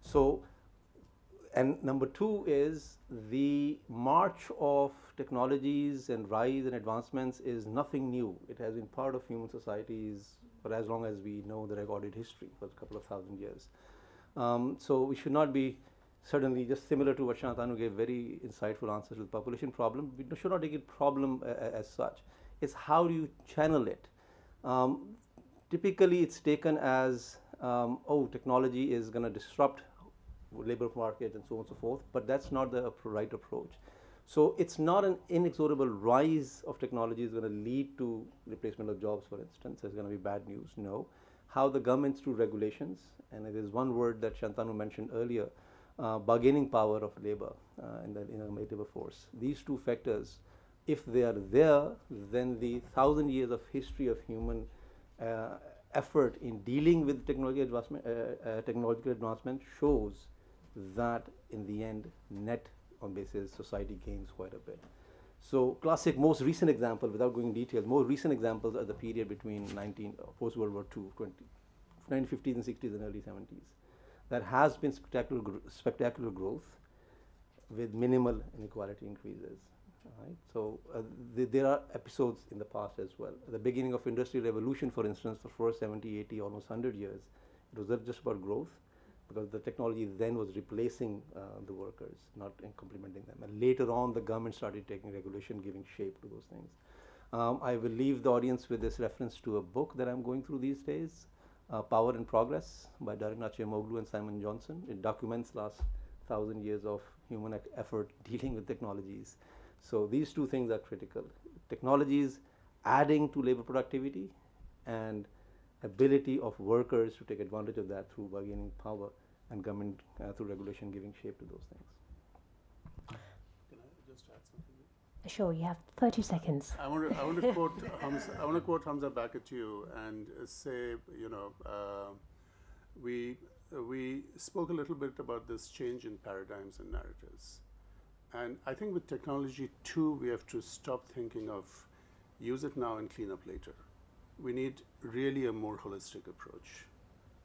So, and number two is the march of technologies and rise and advancements is nothing new. It has been part of human societies for as long as we know the recorded history, for a couple of thousand years. So we should not be certainly just similar to what Shantanu gave very insightful answers to the population problem. We should not take it problem as such. It's how do you channel it? Typically, it's taken as, technology is going to disrupt labor market and so on and so forth, but that's not the right approach. So it's not an inexorable rise of technology is going to lead to replacement of jobs, for instance. It's going to be bad news. No. How the governments through regulations, and it is one word that Shantanu mentioned earlier, bargaining power of labor in the labor force. These two factors, if they are there, then the 1,000 years of history of human effort in dealing with technological advancement shows that in the end, net on basis, society gains quite a bit. So classic, most recent example, without going in detail, more recent examples are the period between post-World War II, 1950s and 60s and early 70s. That has been spectacular growth with minimal inequality increases. Right? So there are episodes in the past as well. At the beginning of Industrial Revolution, for instance, the first 70, 80, almost 100 years, it was just about growth, because the technology then was replacing the workers, not complementing them. And later on, the government started taking regulation, giving shape to those things. I will leave the audience with this reference to a book that I'm going through these days, Power and Progress by Darin Acemoglu and Simon Johnson. It documents last 1,000 years of human effort dealing with technologies. So these two things are critical. Technologies adding to labor productivity and ability of workers to take advantage of that through bargaining power, and government through regulation giving shape to those things. Can I just add something? Sure, you have 30 seconds. I want to quote Hamza. I want to quote Hamza back at you and say, we spoke a little bit about this change in paradigms and narratives, and I think with technology too, we have to stop thinking of use it now and clean up later. We need really a more holistic approach.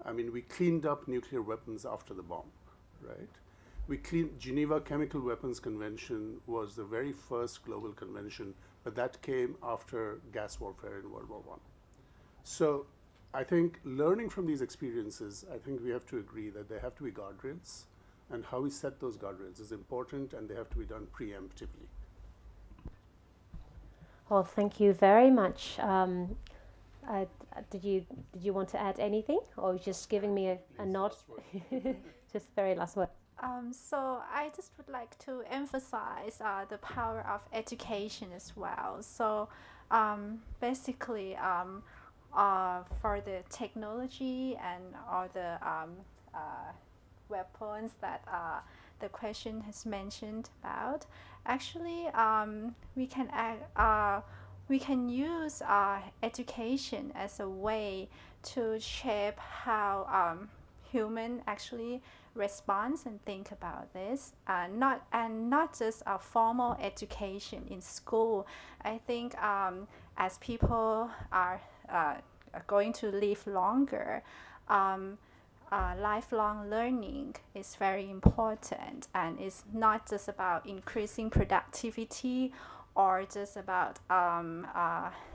I mean, we cleaned up nuclear weapons after the bomb, right? Geneva Chemical Weapons Convention was the very first global convention, but that came after gas warfare in World War I. So I think learning from these experiences, I think we have to agree that there have to be guardrails, and how we set those guardrails is important, and they have to be done preemptively. Well, thank you very much. Did you want to add anything, or just giving me a nod? Just very last word. So I just would like to emphasize the power of education as well. So basically, for the technology and all the weapons that the question has mentioned about, actually we can use education as a way to shape how human actually responds and think about this, not just a formal education in school. I think as people are going to live longer, lifelong learning is very important, and it's not just about increasing productivity or just about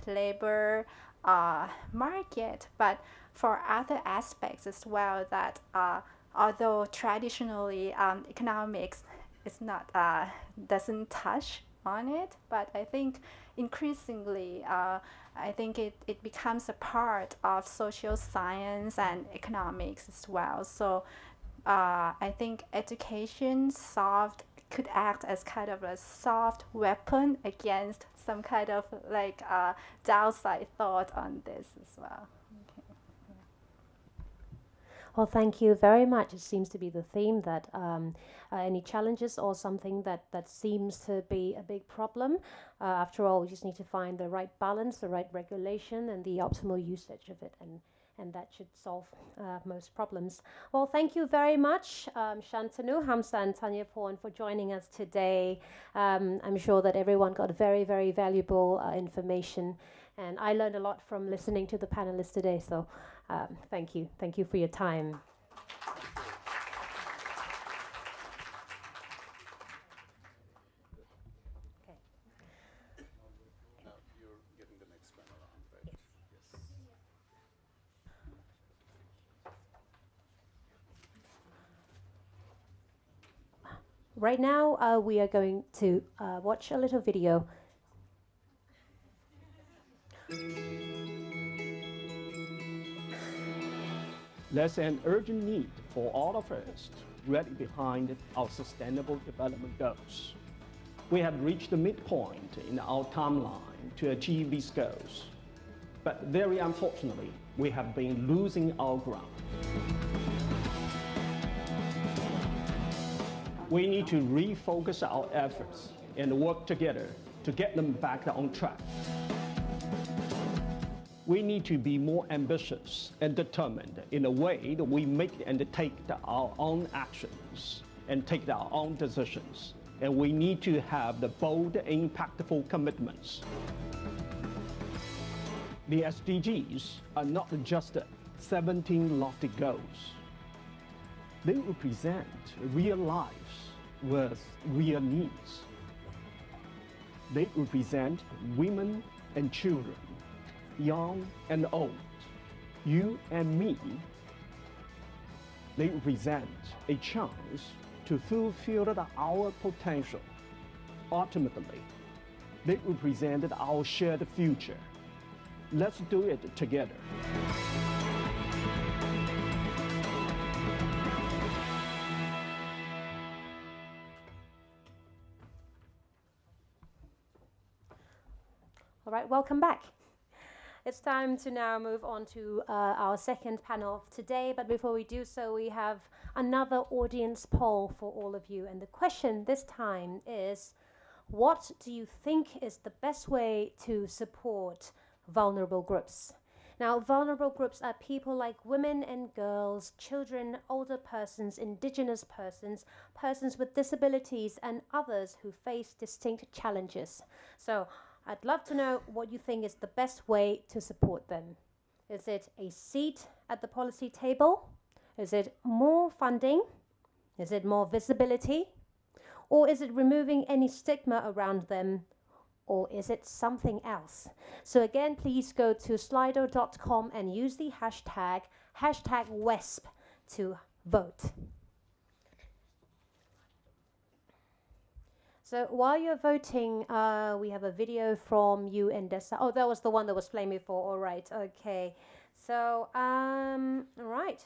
labor market, but for other aspects as well that although traditionally economics is not doesn't touch on it, but I think increasingly I think it becomes a part of social science and economics as well. So I think education could act as kind of a soft weapon against some kind of like downside thought on this as well. Well, thank you very much. It seems to be the theme that any challenges or something that seems to be a big problem. After all, we just need to find the right balance, the right regulation, and the optimal usage of it, and that should solve most problems. Well, thank you very much, Shantanu, Hamza, and Tanyaporn for joining us today. I'm sure that everyone got very, very valuable information, and I learned a lot from listening to the panelists today, so thank you. Thank you for your time. Now you're getting the next panel on, right? Yes. Right now, we are going to watch a little video. There's an urgent need for all of us to rally behind our sustainable development goals. We have reached the midpoint in our timeline to achieve these goals, but very unfortunately, we have been losing our ground. We need to refocus our efforts and work together to get them back on track. We need to be more ambitious and determined in a way that we make and take our own actions and take our own decisions. And we need to have the bold, impactful commitments. The SDGs are not just 17 lofty goals. They represent real lives with real needs. They represent women and children, young and old, you and me. They represent a chance to fulfill our potential. Ultimately, they represent our shared future. Let's do it together. All right, welcome back. It's time to now move on to our second panel of today. But before we do so, we have another audience poll for all of you. And the question this time is, what do you think is the best way to support vulnerable groups? Now, vulnerable groups are people like women and girls, children, older persons, indigenous persons, persons with disabilities, and others who face distinct challenges. So I'd love to know what you think is the best way to support them. Is it a seat at the policy table? Is it more funding? Is it more visibility? Or is it removing any stigma around them? Or is it something else? So again, please go to slido.com and use the hashtag WESP to vote. So while you're voting, we have a video from you and DESA. Oh, that was the one that was playing before. All right, okay. So, all right.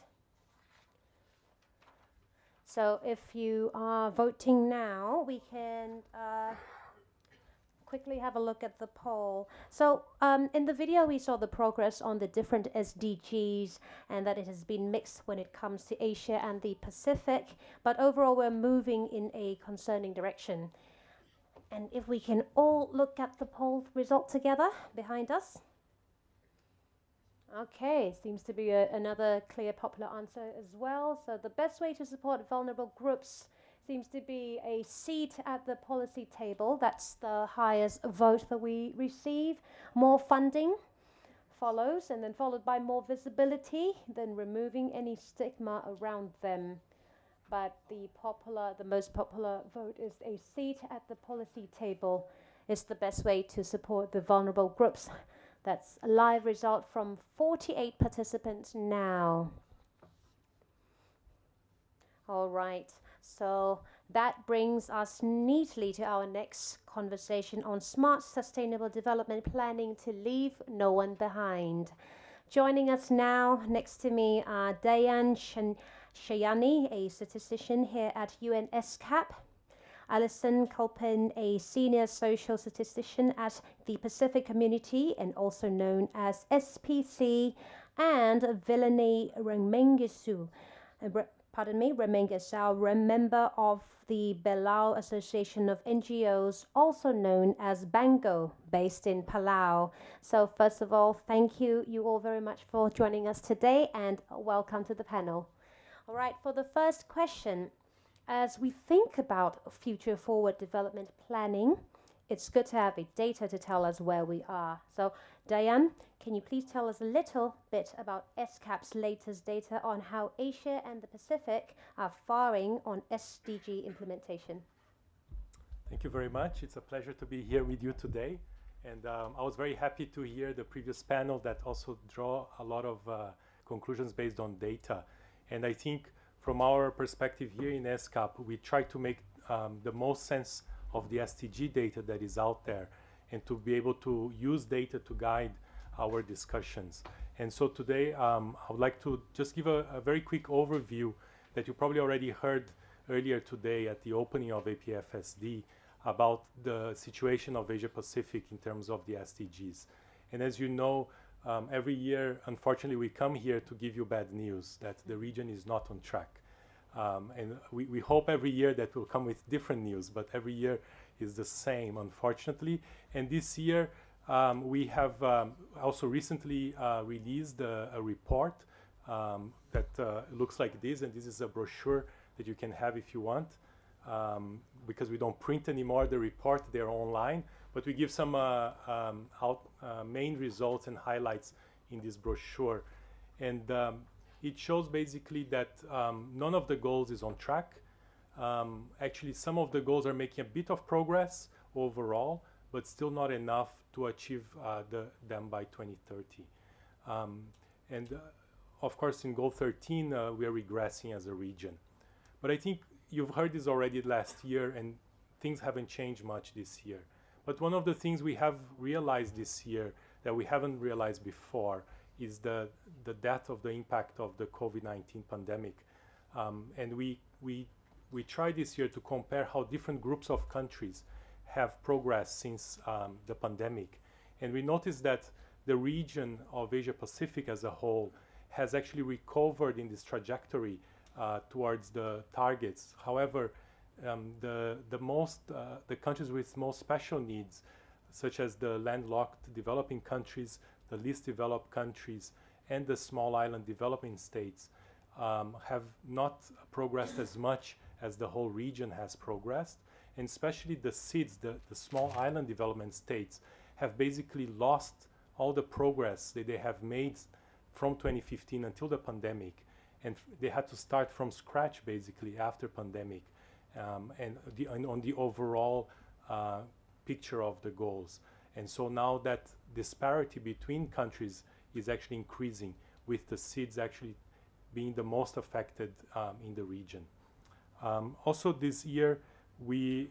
So if you are voting now, we can quickly have a look at the poll. So in the video, we saw the progress on the different SDGs and that it has been mixed when it comes to Asia and the Pacific. But overall, we're moving in a concerning direction. And if we can all look at the poll result together behind us. Okay, seems to be another clear popular answer as well. So the best way to support vulnerable groups seems to be a seat at the policy table. That's the highest vote that we receive. More funding follows, and then followed by more visibility, then removing any stigma around them. But the most popular vote is a seat at the policy table is the best way to support the vulnerable groups. That's a live result from 48 participants now. All right, so that brings us neatly to our next conversation on smart sustainable development planning to leave no one behind. Joining us now next to me are Dayan Shayani, a statistician here at UN ESCAP, Alison Culpin, a senior social statistician at the Pacific Community and also known as SPC, and Vilani Remengesau, a member of the Belau Association of NGOs, also known as Bango, based in Palau. So first of all, thank you all very much for joining us today and welcome to the panel. All right, for the first question, as we think about future forward development planning, it's good to have data to tell us where we are. So Diane, can you please tell us a little bit about ESCAP's latest data on how Asia and the Pacific are faring on SDG implementation? Thank you very much. It's a pleasure to be here with you today. And I was very happy to hear the previous panel that also draw a lot of conclusions based on data. And I think from our perspective here in ESCAP, we try to make the most sense of the SDG data that is out there and to be able to use data to guide our discussions. And so today, I would like to just give a very quick overview that you probably already heard earlier today at the opening of APFSD about the situation of Asia Pacific in terms of the SDGs. And as you know, every year, unfortunately, we come here to give you bad news that the region is not on track. And we hope every year that will come with different news, but every year is the same, unfortunately. And this year, We have also recently released a report that looks like this, and this is a brochure that you can have if you want, because we don't print anymore the report, they're online, but we give some main results and highlights in this brochure. And it shows basically that none of the goals is on track. Actually, some of the goals are making a bit of progress overall, but still not enough to achieve them by 2030. And of course, in goal 13, we are regressing as a region. But I think you've heard this already last year, and things haven't changed much this year. But one of the things we have realized this year that we haven't realized before is the depth of the impact of the COVID-19 pandemic. And we tried this year to compare how different groups of countries have progressed since the pandemic. And we noticed that the region of Asia Pacific as a whole has actually recovered in this trajectory towards the targets. However, the countries with most special needs, such as the landlocked developing countries, the least developed countries, and the small island developing states, have not progressed as much as the whole region has progressed. And especially the SIDS, the small island development states, have basically lost all the progress that they have made from 2015 until the pandemic. And they had to start from scratch basically after pandemic, and on the overall picture of the goals. And so now that disparity between countries is actually increasing, with the SIDS actually being the most affected in the region. Also this year, we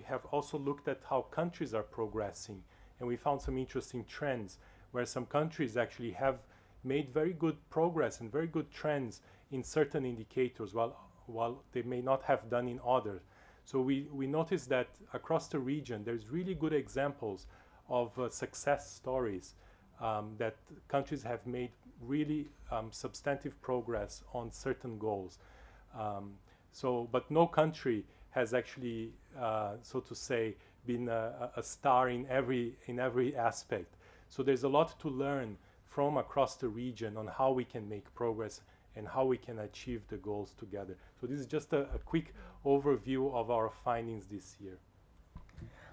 have also looked at how countries are progressing, and we found some interesting trends where some countries actually have made very good progress and very good trends in certain indicators, while they may not have done in others. So we noticed that across the region, there's really good examples of success stories that countries have made really substantive progress on certain goals. But no country has actually, so to say, been a star in every aspect. So there's a lot to learn from across the region on how we can make progress and how we can achieve the goals together. So this is just a quick overview of our findings this year.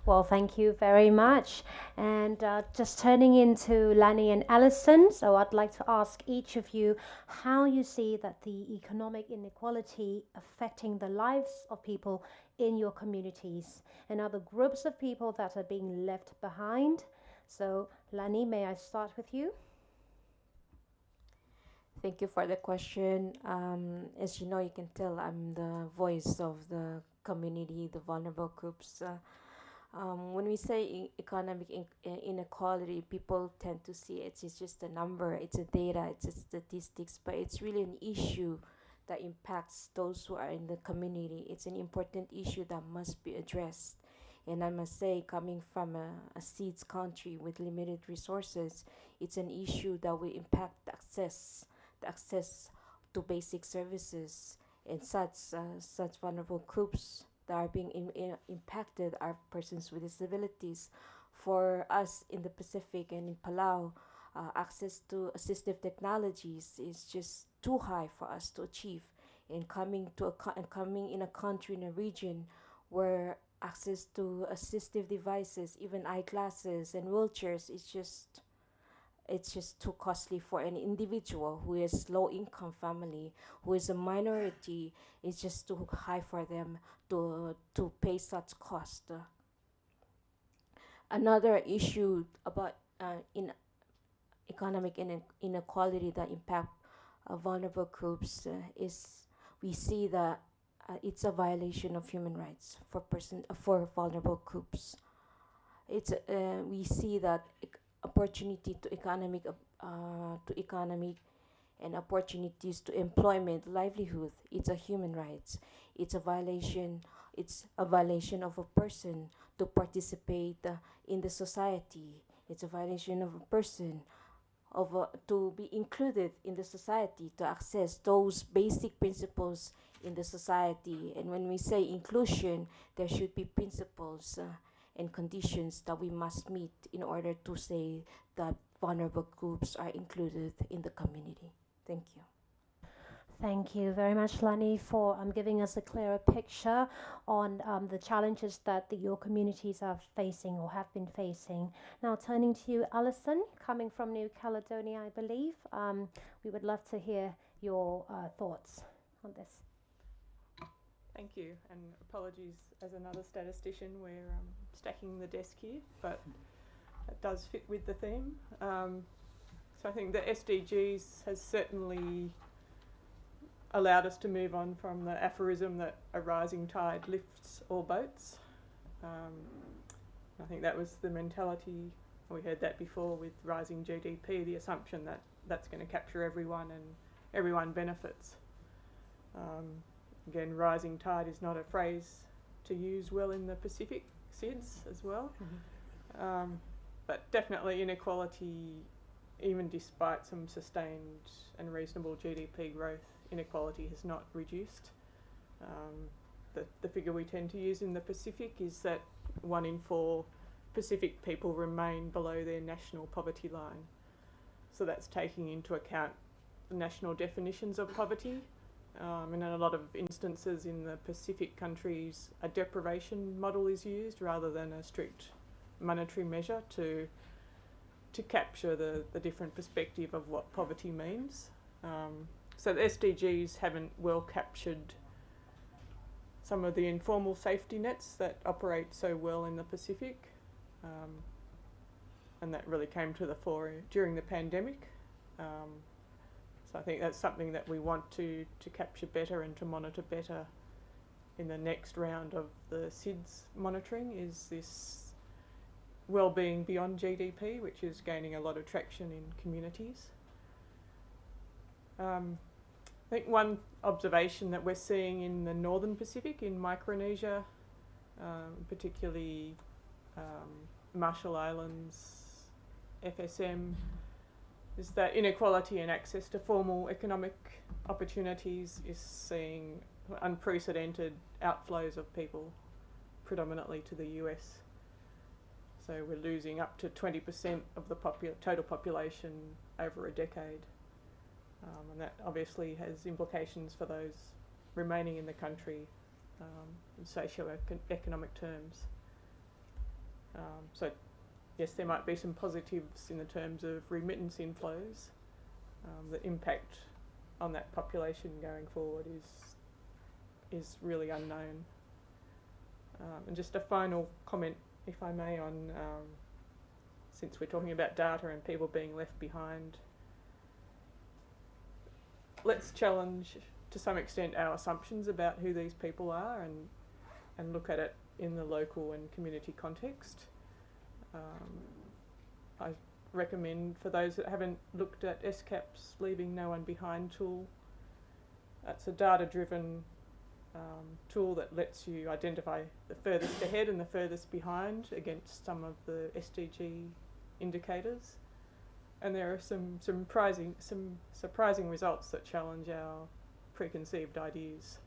Well, thank you very much. And just turning into Lani and Alison, so I'd like to ask each of you how you see that the economic inequality affecting the lives of people in your communities and other groups of people that are being left behind. So, Lani, may I start with you? Thank you for the question. As you know, you can tell I'm the voice of the community, the vulnerable groups. When we say economic inequality, people tend to see it's just a number, it's a data, it's a statistics, but it's really an issue that impacts those who are in the community. It's an important issue that must be addressed. And I must say, coming from a SEEDS country with limited resources, it's an issue that will impact the access to basic services, and such vulnerable groups that are being impacted are persons with disabilities. For us in the Pacific and in Palau, access to assistive technologies is just too high for us to achieve. And coming in a country, in a region where access to assistive devices, even eyeglasses and wheelchairs, it's just too costly for an individual who is low income family, who is a minority. It's just too high for them to pay such cost. Another issue about in economic inequality that impact vulnerable groups is we see that it's a violation of human rights for vulnerable groups. We see that opportunity to economic and opportunities to employment, livelihood. It's a human rights. It's a violation. It's a violation of a person to participate in the society. It's a violation of a person to be included in the society, to access those basic principles in the society. And when we say inclusion, there should be principles. and conditions that we must meet in order to say that vulnerable groups are included in the community. Thank you. Thank you very much, Lani, for giving us a clearer picture on the challenges that your communities are facing or have been facing. Now, turning to you, Alison, coming from New Caledonia, I believe. We would love to hear your thoughts on this. Thank you, and apologies as another statistician, we're stacking the desk here, but it does fit with the theme. So I think the SDGs has certainly allowed us to move on from the aphorism that a rising tide lifts all boats. I think that was the mentality, we heard that before with rising GDP, the assumption that that's going to capture everyone and everyone benefits. Again, rising tide is not a phrase to use well in the Pacific SIDS as well. But definitely inequality, even despite some sustained and reasonable GDP growth, inequality has not reduced. The figure we tend to use in the Pacific is that 1 in 4 Pacific people remain below their national poverty line. So that's taking into account the national definitions of poverty. And in a lot of instances in the Pacific countries, a deprivation model is used rather than a strict monetary measure to capture the different perspective of what poverty means. So the SDGs haven't well captured some of the informal safety nets that operate so well in the Pacific. And that really came to the fore during the pandemic. So I think that's something that we want to capture better and to monitor better in the next round of the SIDS monitoring, is this well-being beyond GDP, which is gaining a lot of traction in communities. I think one observation that we're seeing in the Northern Pacific, in Micronesia, particularly Marshall Islands, FSM, is that inequality in access to formal economic opportunities is seeing unprecedented outflows of people, predominantly to the US. So we're losing up to 20% of the total population over a decade. And that obviously has implications for those remaining in the country in socio-economic terms. So yes, there might be some positives in the terms of remittance inflows. The impact on that population going forward is really unknown. And just a final comment, if I may, on since we're talking about data and people being left behind, let's challenge to some extent our assumptions about who these people are and look at it in the local and community context. I recommend, for those that haven't looked at ESCAP's Leaving No One Behind tool, that's a data-driven tool that lets you identify the furthest ahead and the furthest behind against some of the SDG indicators. And there are some surprising results that challenge our preconceived ideas.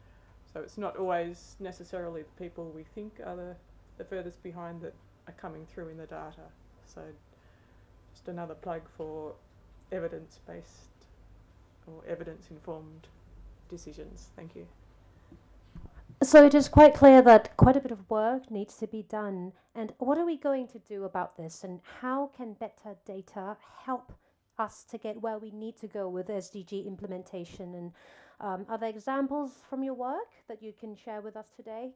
So it's not always necessarily the people we think are the furthest behind that are coming through in the data. So just another plug for evidence-based or evidence-informed decisions. Thank you. So it is quite clear that quite a bit of work needs to be done. And what are we going to do about this? And how can better data help us to get where we need to go with SDG implementation? And are there examples from your work that you can share with us today?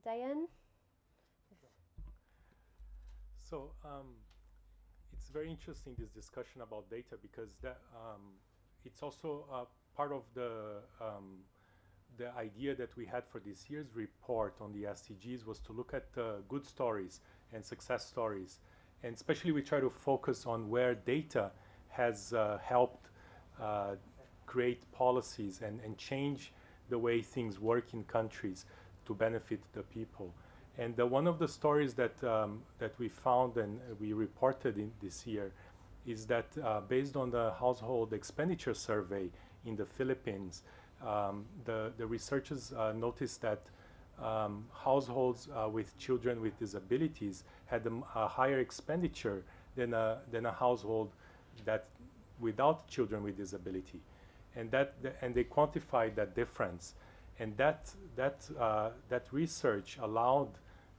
Diane? So it's very interesting, this discussion about data, because that it's also part of the idea that we had for this year's report on the SDGs was to look at good stories and success stories. And especially we try to focus on where data has helped create policies and change the way things work in countries to benefit the people. And one of the stories that we found and we reported in this year is that based on the household expenditure survey in the Philippines, the researchers noticed that households with children with disabilities had a higher expenditure than a household that without children with disability, and and they quantified that difference, and that research allowed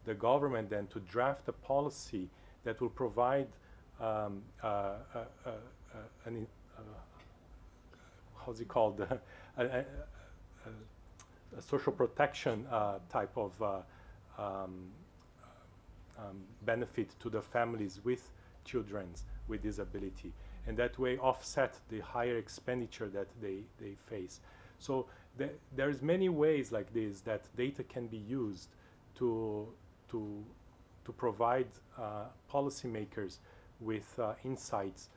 the government then to draft a policy that will provide how's it called a social protection type of benefit to the families with children with disability, and that way offset the higher expenditure that they face. So there's many ways like this that data can be used to provide policymakers with insights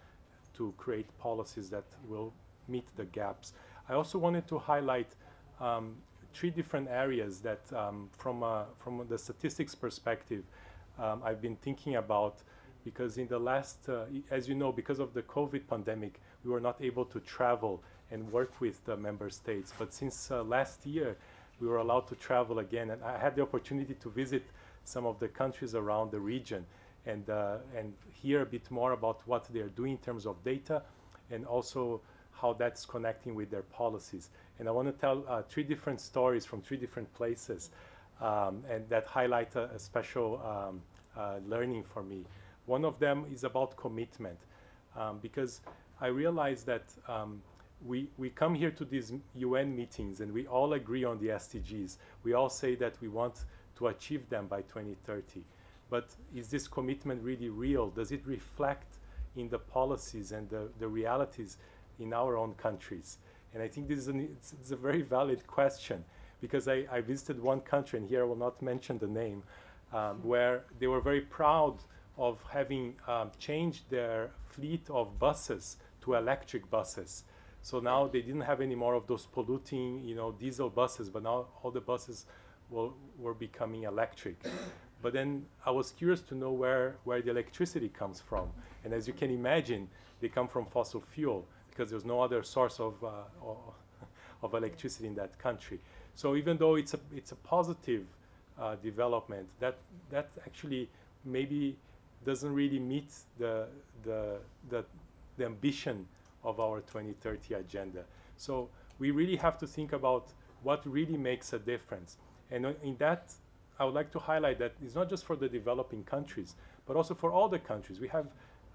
to create policies that will meet the gaps. I also wanted to highlight 3 different areas that from the statistics perspective I've been thinking about, because in the last, as you know, because of the COVID pandemic, we were not able to travel and work with the member states. But since last year, we were allowed to travel again, and I had the opportunity to visit some of the countries around the region and hear a bit more about what they're doing in terms of data, and also how that's connecting with their policies. And I want to tell 3 different stories from 3 different places, and that highlight a special learning for me. One of them is about commitment, because I realized that we come here to these UN meetings and we all agree on the SDGs. We all say that we want to achieve them by 2030. But is this commitment really real? Does it reflect in the policies and the realities in our own countries? And I think this is it's a very valid question, because I visited one country, and here I will not mention the name, where they were very proud of having changed their fleet of buses to electric buses. So now they didn't have any more of those polluting, diesel buses, but now all the buses were becoming electric. But then I was curious to know where the electricity comes from. And as you can imagine, they come from fossil fuel, because there's no other source of electricity in that country. So even though it's a positive development, that actually maybe doesn't really meet the ambition of our 2030 agenda. So we really have to think about what really makes a difference. And in that, I would like to highlight that it's not just for the developing countries, but also for all the countries. We have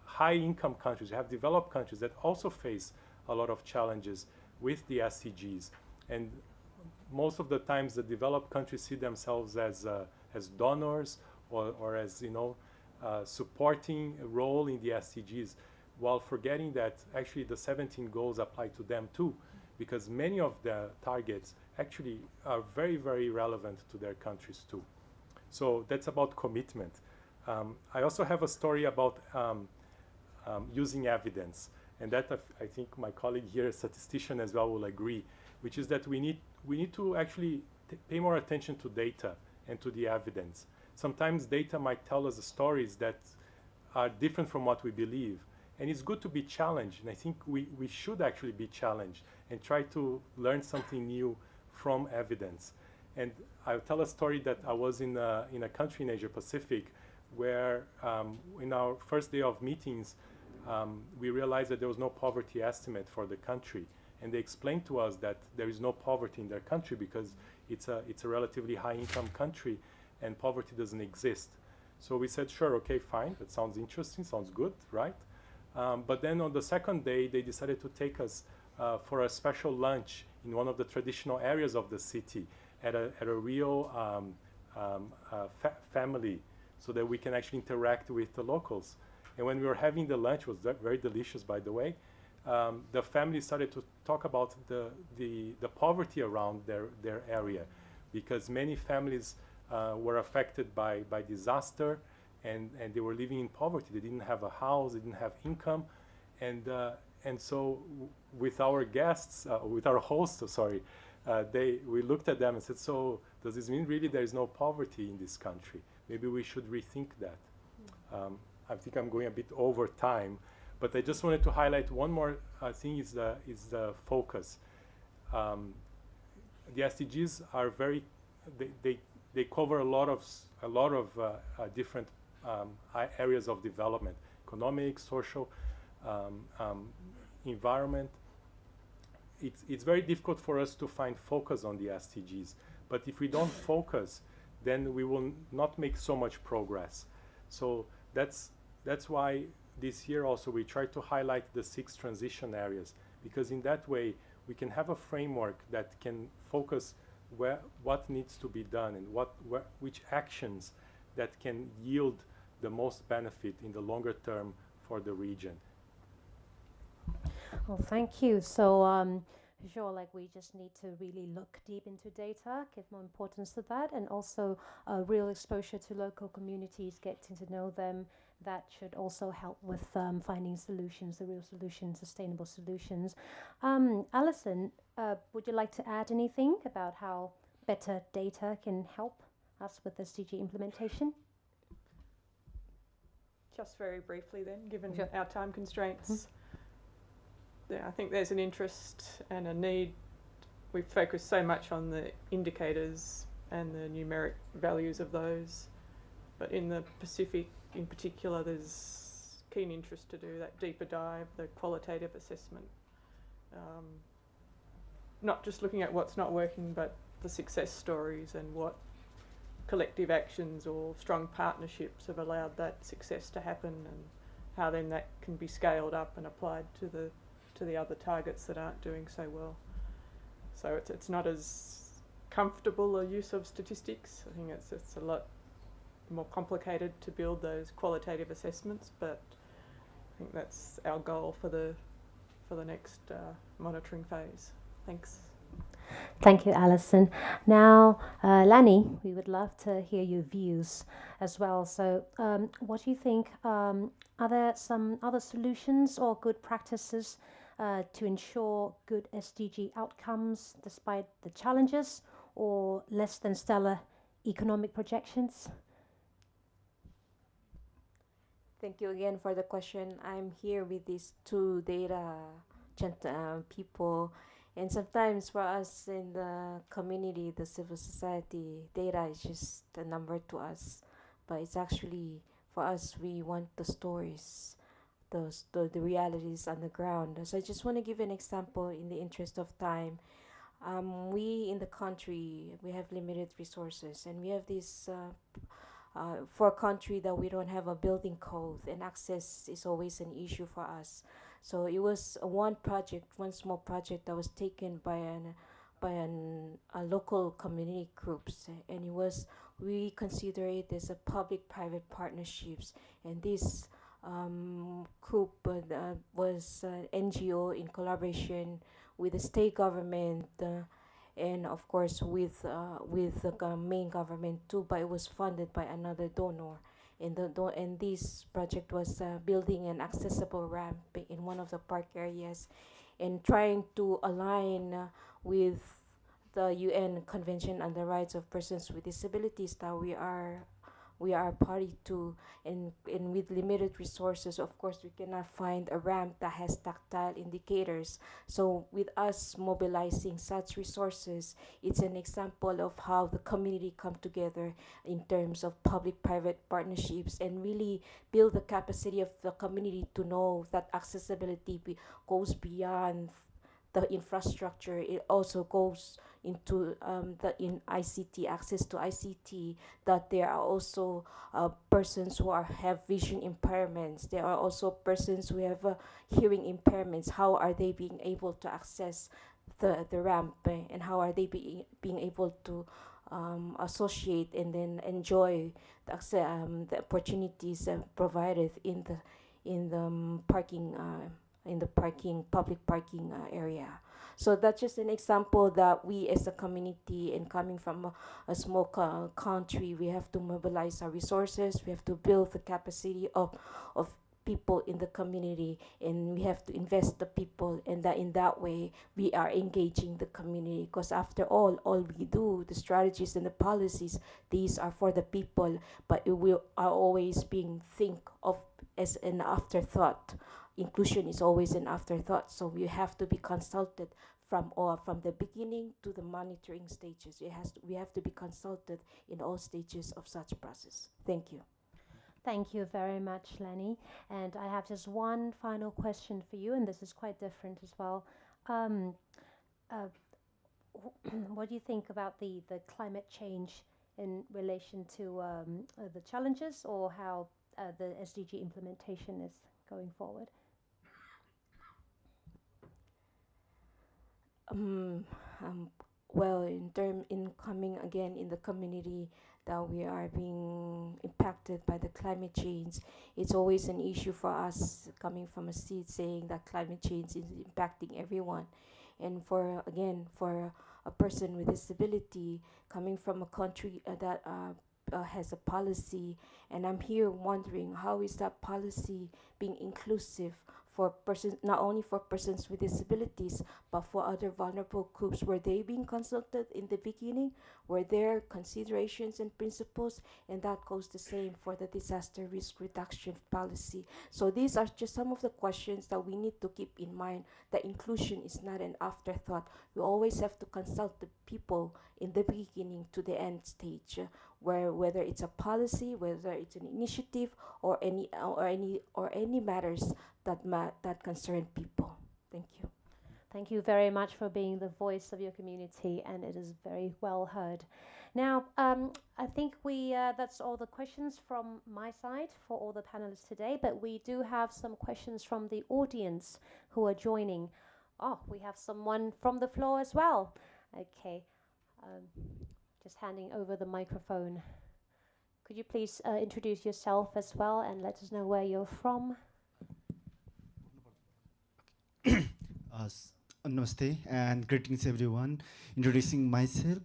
high-income countries, we have developed countries that also face a lot of challenges with the SDGs. And most of the times, the developed countries see themselves as donors or as supporting a role in the SDGs, while forgetting that actually the 17 goals apply to them too, because many of the targets actually are very, very relevant to their countries too. So that's about commitment. I also have a story about using evidence, and that I think my colleague here, a statistician as well, will agree, which is that we need to actually pay more attention to data and to the evidence. Sometimes data might tell us stories that are different from what we believe, and it's good to be challenged, and I think we should actually be challenged and try to learn something new from evidence. And I'll tell a story that I was in a country in Asia Pacific where in our first day of meetings, we realized that there was no poverty estimate for the country. And they explained to us that there is no poverty in their country because it's a relatively high-income country and poverty doesn't exist. So we said, sure, okay, fine, that sounds interesting, sounds good, right? But then on the second day, they decided to take us for a special lunch in one of the traditional areas of the city at a real family, so that we can actually interact with the locals. And when we were having the lunch, it was very delicious, by the way, the family started to talk about the poverty around their area, because many families were affected by disaster, and they were living in poverty. They didn't have a house, they didn't have income, and so with our guests, with our hosts, we looked at them and said, so does this mean really there is no poverty in this country? Maybe we should rethink that. I think I'm going a bit over time, but I just wanted to highlight one more thing is the focus. The SDGs are they cover a lot of different areas of development: economic, social, environment. It's very difficult for us to find focus on the SDGs. But if we don't focus, then we will not make so much progress. So that's why this year also we try to highlight the 6 transition areas, because in that way we can have a framework that can focus what needs to be done and which actions that can yield the most benefit in the longer term for the region. Well, thank you. So, sure, like we just need to really look deep into data, give more importance to that, and also real exposure to local communities, getting to know them. That should also help with finding solutions, the real solutions, sustainable solutions. Alison, would you like to add anything about how better data can help us with SDG implementation? Just very briefly then, given Sure. our time constraints. Yeah, I think there's an interest and a need. We've focused so much on the indicators and the numeric values of those, but in the Pacific in particular there's keen interest to do that deeper dive, the qualitative assessment. Not just looking at what's not working, but the success stories and what collective actions or strong partnerships have allowed that success to happen, and how then that can be scaled up and applied to the other targets that aren't doing so well. So it's not as comfortable a use of statistics. I think it's a lot more complicated to build those qualitative assessments, but I think that's our goal for the next monitoring phase. Thanks. Thank you, Alison. Now, Lani, we would love to hear your views as well. So, what do you think? Are there some other solutions or good practices to ensure good SDG outcomes despite the challenges or less than stellar economic projections? Thank you again for the question. I'm here with these 2 data people, and sometimes for us in the community, the civil society, data is just a number to us, but it's actually for us, we want the stories, the realities on the ground. So I just want to give an example in the interest of time. We in the country, we have limited resources, and we have this for a country that we don't have a building code, and access is always an issue for us. So it was one small project that was taken by a local community groups, and we consider it as a public-private partnerships, and this group was an NGO in collaboration with the state government, and of course with the main government too, but it was funded by another donor. And this project was building an accessible ramp in one of the park areas, and trying to align with the UN Convention on the Rights of Persons with Disabilities that we are party to, and with limited resources, of course, we cannot find a ramp that has tactile indicators. So with us mobilizing such resources, it's an example of how the community come together in terms of public-private partnerships, and really build the capacity of the community to know that accessibility goes beyond the infrastructure. It also goes into in ICT, access to ICT, that there are also persons who have vision impairments. There are also persons who have hearing impairments. How are they being able to access the ramp, and how are they being able to associate and then enjoy the opportunities provided in the public parking area. So that's just an example that we as a community, and coming from a small country, we have to mobilize our resources, we have to build the capacity of people in the community, and we have to invest the people, and that in that way we are engaging the community, because after all we do, the strategies and the policies, these are for the people, but are always being think of as an afterthought. Inclusion is always an afterthought, so we have to be consulted from the beginning to the monitoring stages. We have to be consulted in all stages of such process. Thank you. Thank you very much, Lenny. And I have just one final question for you, and this is quite different as well. Uh, what do you think about the climate change in relation to the challenges, or how the SDG implementation is going forward? Well, in coming again in the community that we are being impacted by the climate change, it's always an issue for us coming from a seat saying that climate change is impacting everyone. And for a person with disability coming from a country that has a policy, and I'm here wondering how is that policy being inclusive for persons, not only for persons with disabilities, but for other vulnerable groups? Were they being consulted in the beginning? Were there considerations and principles? And that goes the same for the disaster risk reduction policy. So these are just some of the questions that we need to keep in mind, that inclusion is not an afterthought. We always have to consult the people in the beginning to the end stage, where whether it's a policy, whether it's an initiative, or any matters that concern people. Thank you. Thank you very much for being the voice of your community, and it is very well heard. Now, I think that's all the questions from my side for all the panelists today, but we do have some questions from the audience who are joining. Oh, we have someone from the floor as well. Okay, just handing over the microphone. Could you please introduce yourself as well and let us know where you're from? Namaste and greetings everyone. Introducing myself,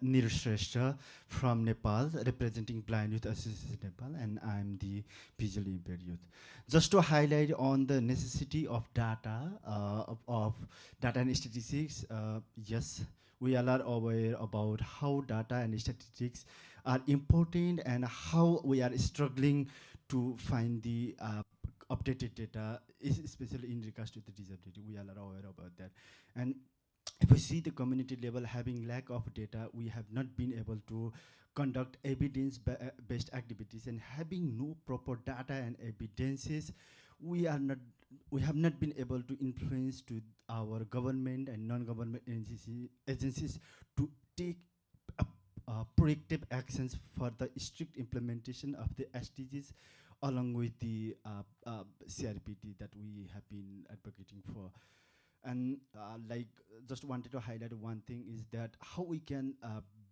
Neeraj Shrestha from Nepal, representing Blind Youth Association Nepal, and I'm the visually impaired youth. Just to highlight on the necessity of data, of data and statistics, yes, we all are aware about how data and statistics are important and how we are struggling to find the updated data, especially in regards to the disability. We all are aware about that. And if we see the community level having lack of data, we have not been able to conduct evidence-based activities, and having no proper data and evidences, we have not been able to influence to our government and non-government agencies to take proactive actions for the strict implementation of the SDGs, along with the CRPT that we have been advocating for. And just wanted to highlight one thing is that how we can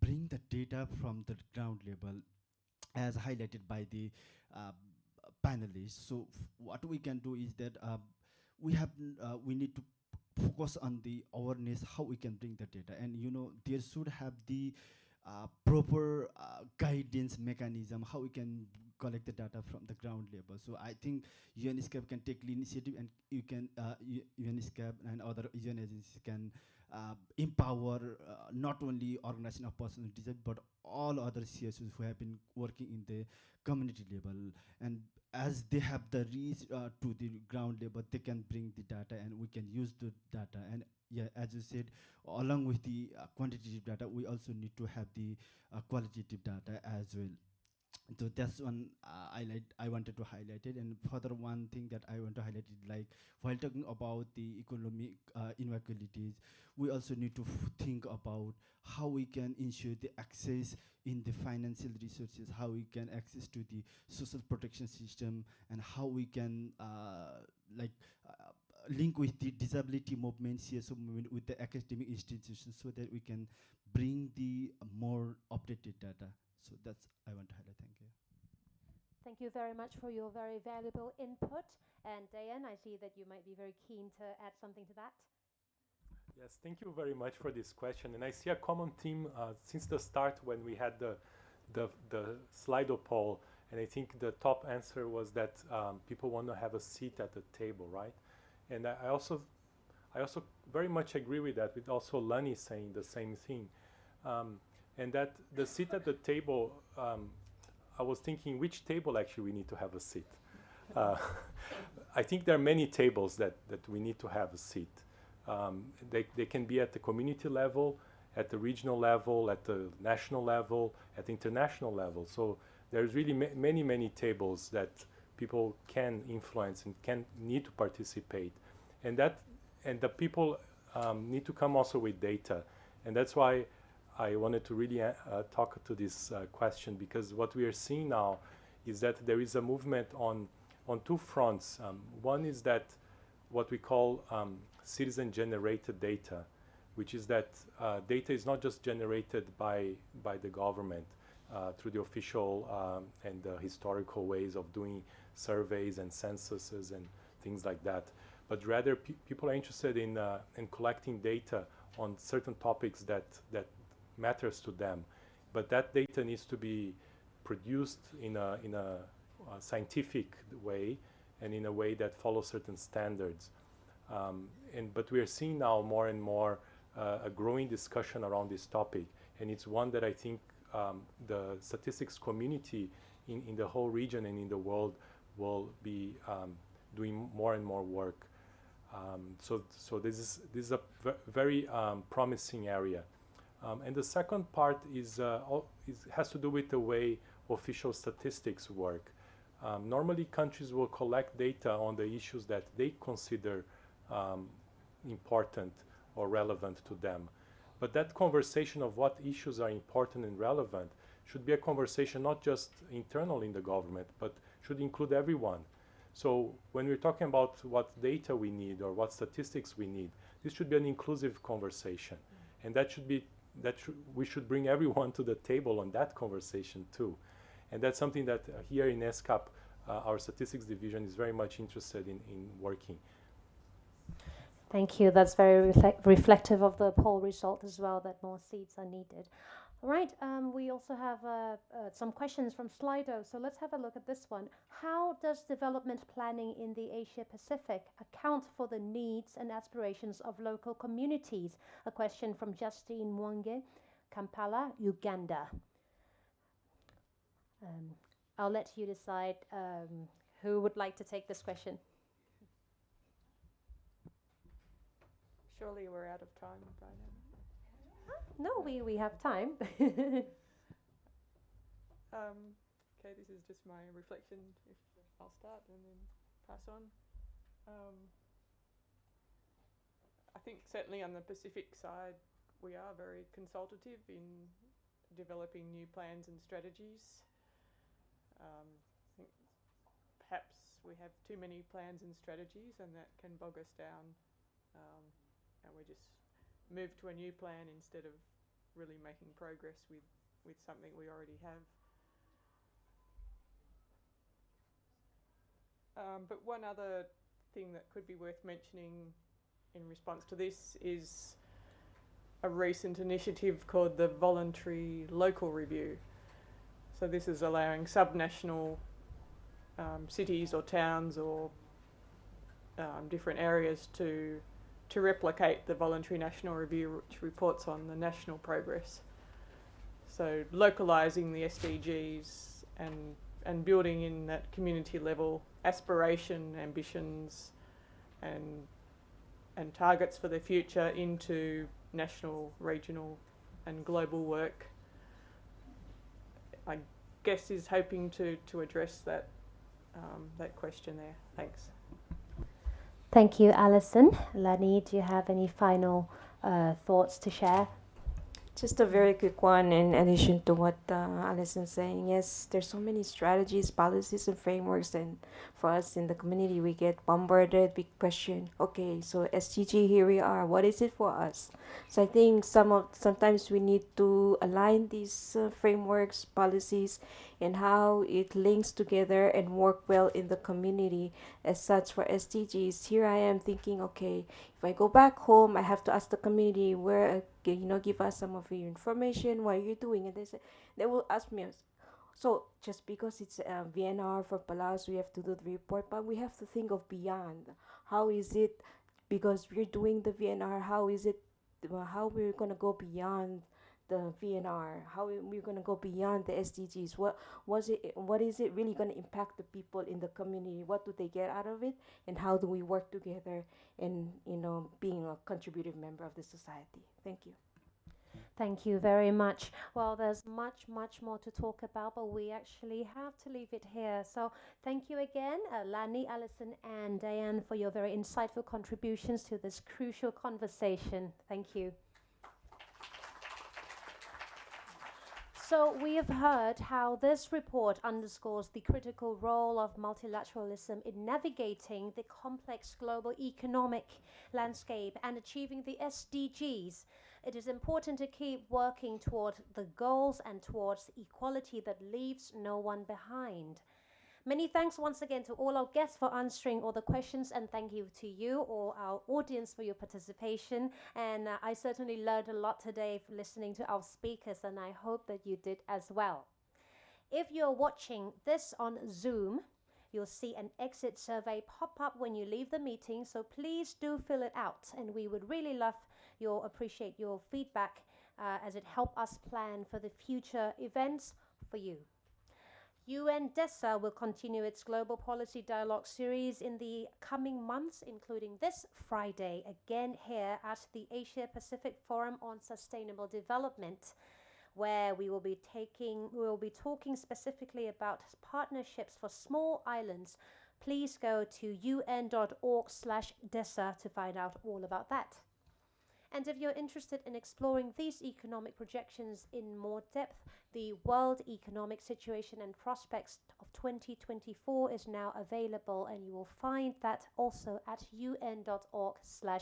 bring the data from the ground level, as highlighted by the panelists. So what we can do is that we need to focus on the awareness, how we can bring the data. And there should have the proper guidance mechanism, how we can collect the data from the ground level. So I think ESCAP can take the initiative, and you can ESCAP and other UN agencies can empower not only organization of persons with disability, but all other CSOs who have been working in the community level. And as they have the reach to the ground level, they can bring the data and we can use the data. And yeah, as you said, along with the quantitative data, we also need to have the qualitative data as well. So that's one I wanted to highlight it. And further, one thing that I want to highlight is, like, while talking about the economic inequalities, we also need to think about how we can ensure the access in the financial resources, how we can access to the social protection system, and how we can link with the disability movement, CSO movement, with the academic institutions, so that we can bring the more updated data. So that's I want to highlight. Thank you. Thank you very much for your very valuable input. And Dayan, I see that you might be very keen to add something to that. Yes, thank you very much for this question. And I see a common theme since the start when we had the Slido poll. And I think the top answer was that people want to have a seat at the table, right? And I also very much agree with that, with also Lani saying the same thing. And that the seat at the table, I was thinking which table actually we need to have a seat. I think there are many tables that we need to have a seat. They can be at the community level, at the regional level, at the national level, at the international level. So there's really many tables that people can influence and need to participate, and the people need to come also with data, and that's why I wanted to really talk to this question, because what we are seeing now is that there is a movement on two fronts. One is that what we call citizen-generated data, which is that data is not just generated by the government through the official and historical ways of doing surveys and censuses and things like that, but rather people are interested in collecting data on certain topics that matters to them, but that data needs to be produced in a scientific way and in a way that follows certain standards. But we are seeing now more and more a growing discussion around this topic, and it's one that I think the statistics community in the whole region and in the world will be doing more and more work. So this is a very promising area. And the second part has to do with the way official statistics work. Normally, countries will collect data on the issues that they consider important or relevant to them. But that conversation of what issues are important and relevant should be a conversation not just internal in the government, but should include everyone. So when we're talking about what data we need or what statistics we need, this should be an inclusive conversation. And we should bring everyone to the table on that conversation too. And that's something that here in ESCAP, our statistics division is very much interested in working. Thank you. That's very reflective of the poll result as well, that more seats are needed. All right, we also have some questions from Slido, so let's have a look at this one. How does development planning in the Asia Pacific account for the needs and aspirations of local communities? A question from Justine Mwange, Kampala, Uganda. I'll let you decide who would like to take this question. Surely we're out of time by now. No, we have time. Okay, this is just my reflection. I'll start and then pass on. I think certainly on the Pacific side, we are very consultative in developing new plans and strategies. I think perhaps we have too many plans and strategies, and that can bog us down, and we just move to a new plan instead of really making progress with something we already have. But one other thing that could be worth mentioning in response to this is a recent initiative called the Voluntary Local Review. So this is allowing subnational cities or towns or different areas to replicate the Voluntary National Review, which reports on the national progress. So localising the SDGs and building in that community level aspiration, ambitions and targets for the future into national, regional and global work, I guess is hoping to address that question there. Thanks. Thank you, Alison. Lani, do you have any final thoughts to share? Just a very quick one in addition to what Alison's saying. Yes, there's so many strategies, policies, and frameworks, and for us in the community, we get bombarded with question. Okay, so SDG, here we are. What is it for us? So I think sometimes we need to align these frameworks, policies, and how it links together and work well in the community. As such, for SDGs, here I am thinking, okay, if I go back home, I have to ask the community where, give us some of your information, what are you doing? And they will ask me, so just because it's VNR for Palas, we have to do the report, but we have to think of beyond. How is it, because we're doing the VNR, how is it, how we're going to go beyond the VNR, how we're going to go beyond the SDGs. What is it really going to impact the people in the community? What do they get out of it, and how do we work together in being a contributive member of the society? Thank you. Thank you very much. Well, there's much, much more to talk about, but we actually have to leave it here. So thank you again, Lani, Alison, and Diane, for your very insightful contributions to this crucial conversation. Thank you. So we have heard how this report underscores the critical role of multilateralism in navigating the complex global economic landscape and achieving the SDGs. It is important to keep working toward the goals and towards equality that leaves no one behind. Many thanks once again to all our guests for answering all the questions, and thank you to you or our audience for your participation. And I certainly learned a lot today listening to our speakers, and I hope that you did as well. If you're watching this on Zoom, you'll see an exit survey pop up when you leave the meeting, so please do fill it out, and we would really appreciate your feedback as it helps us plan for the future events for you. UN DESA will continue its Global Policy Dialogue series in the coming months, including this Friday, again here at the Asia Pacific Forum on Sustainable Development, where we will be talking specifically about partnerships for small islands. Please go to un.org/DESA to find out all about that. And if you're interested in exploring these economic projections in more depth, the World Economic Situation and Prospects of 2024 is now available, and you will find that also at un.org/DESA.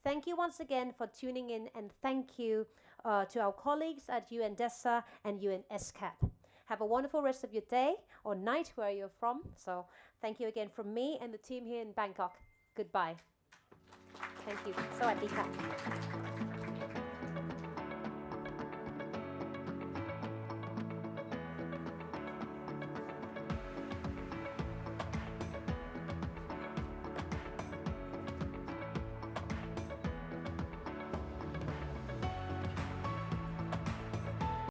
Thank you once again for tuning in, and thank you to our colleagues at UN DESA and UN ESCAP. Have a wonderful rest of your day or night where you're from. So thank you again from me and the team here in Bangkok. Goodbye. Thank you. สวัสดีค่ะ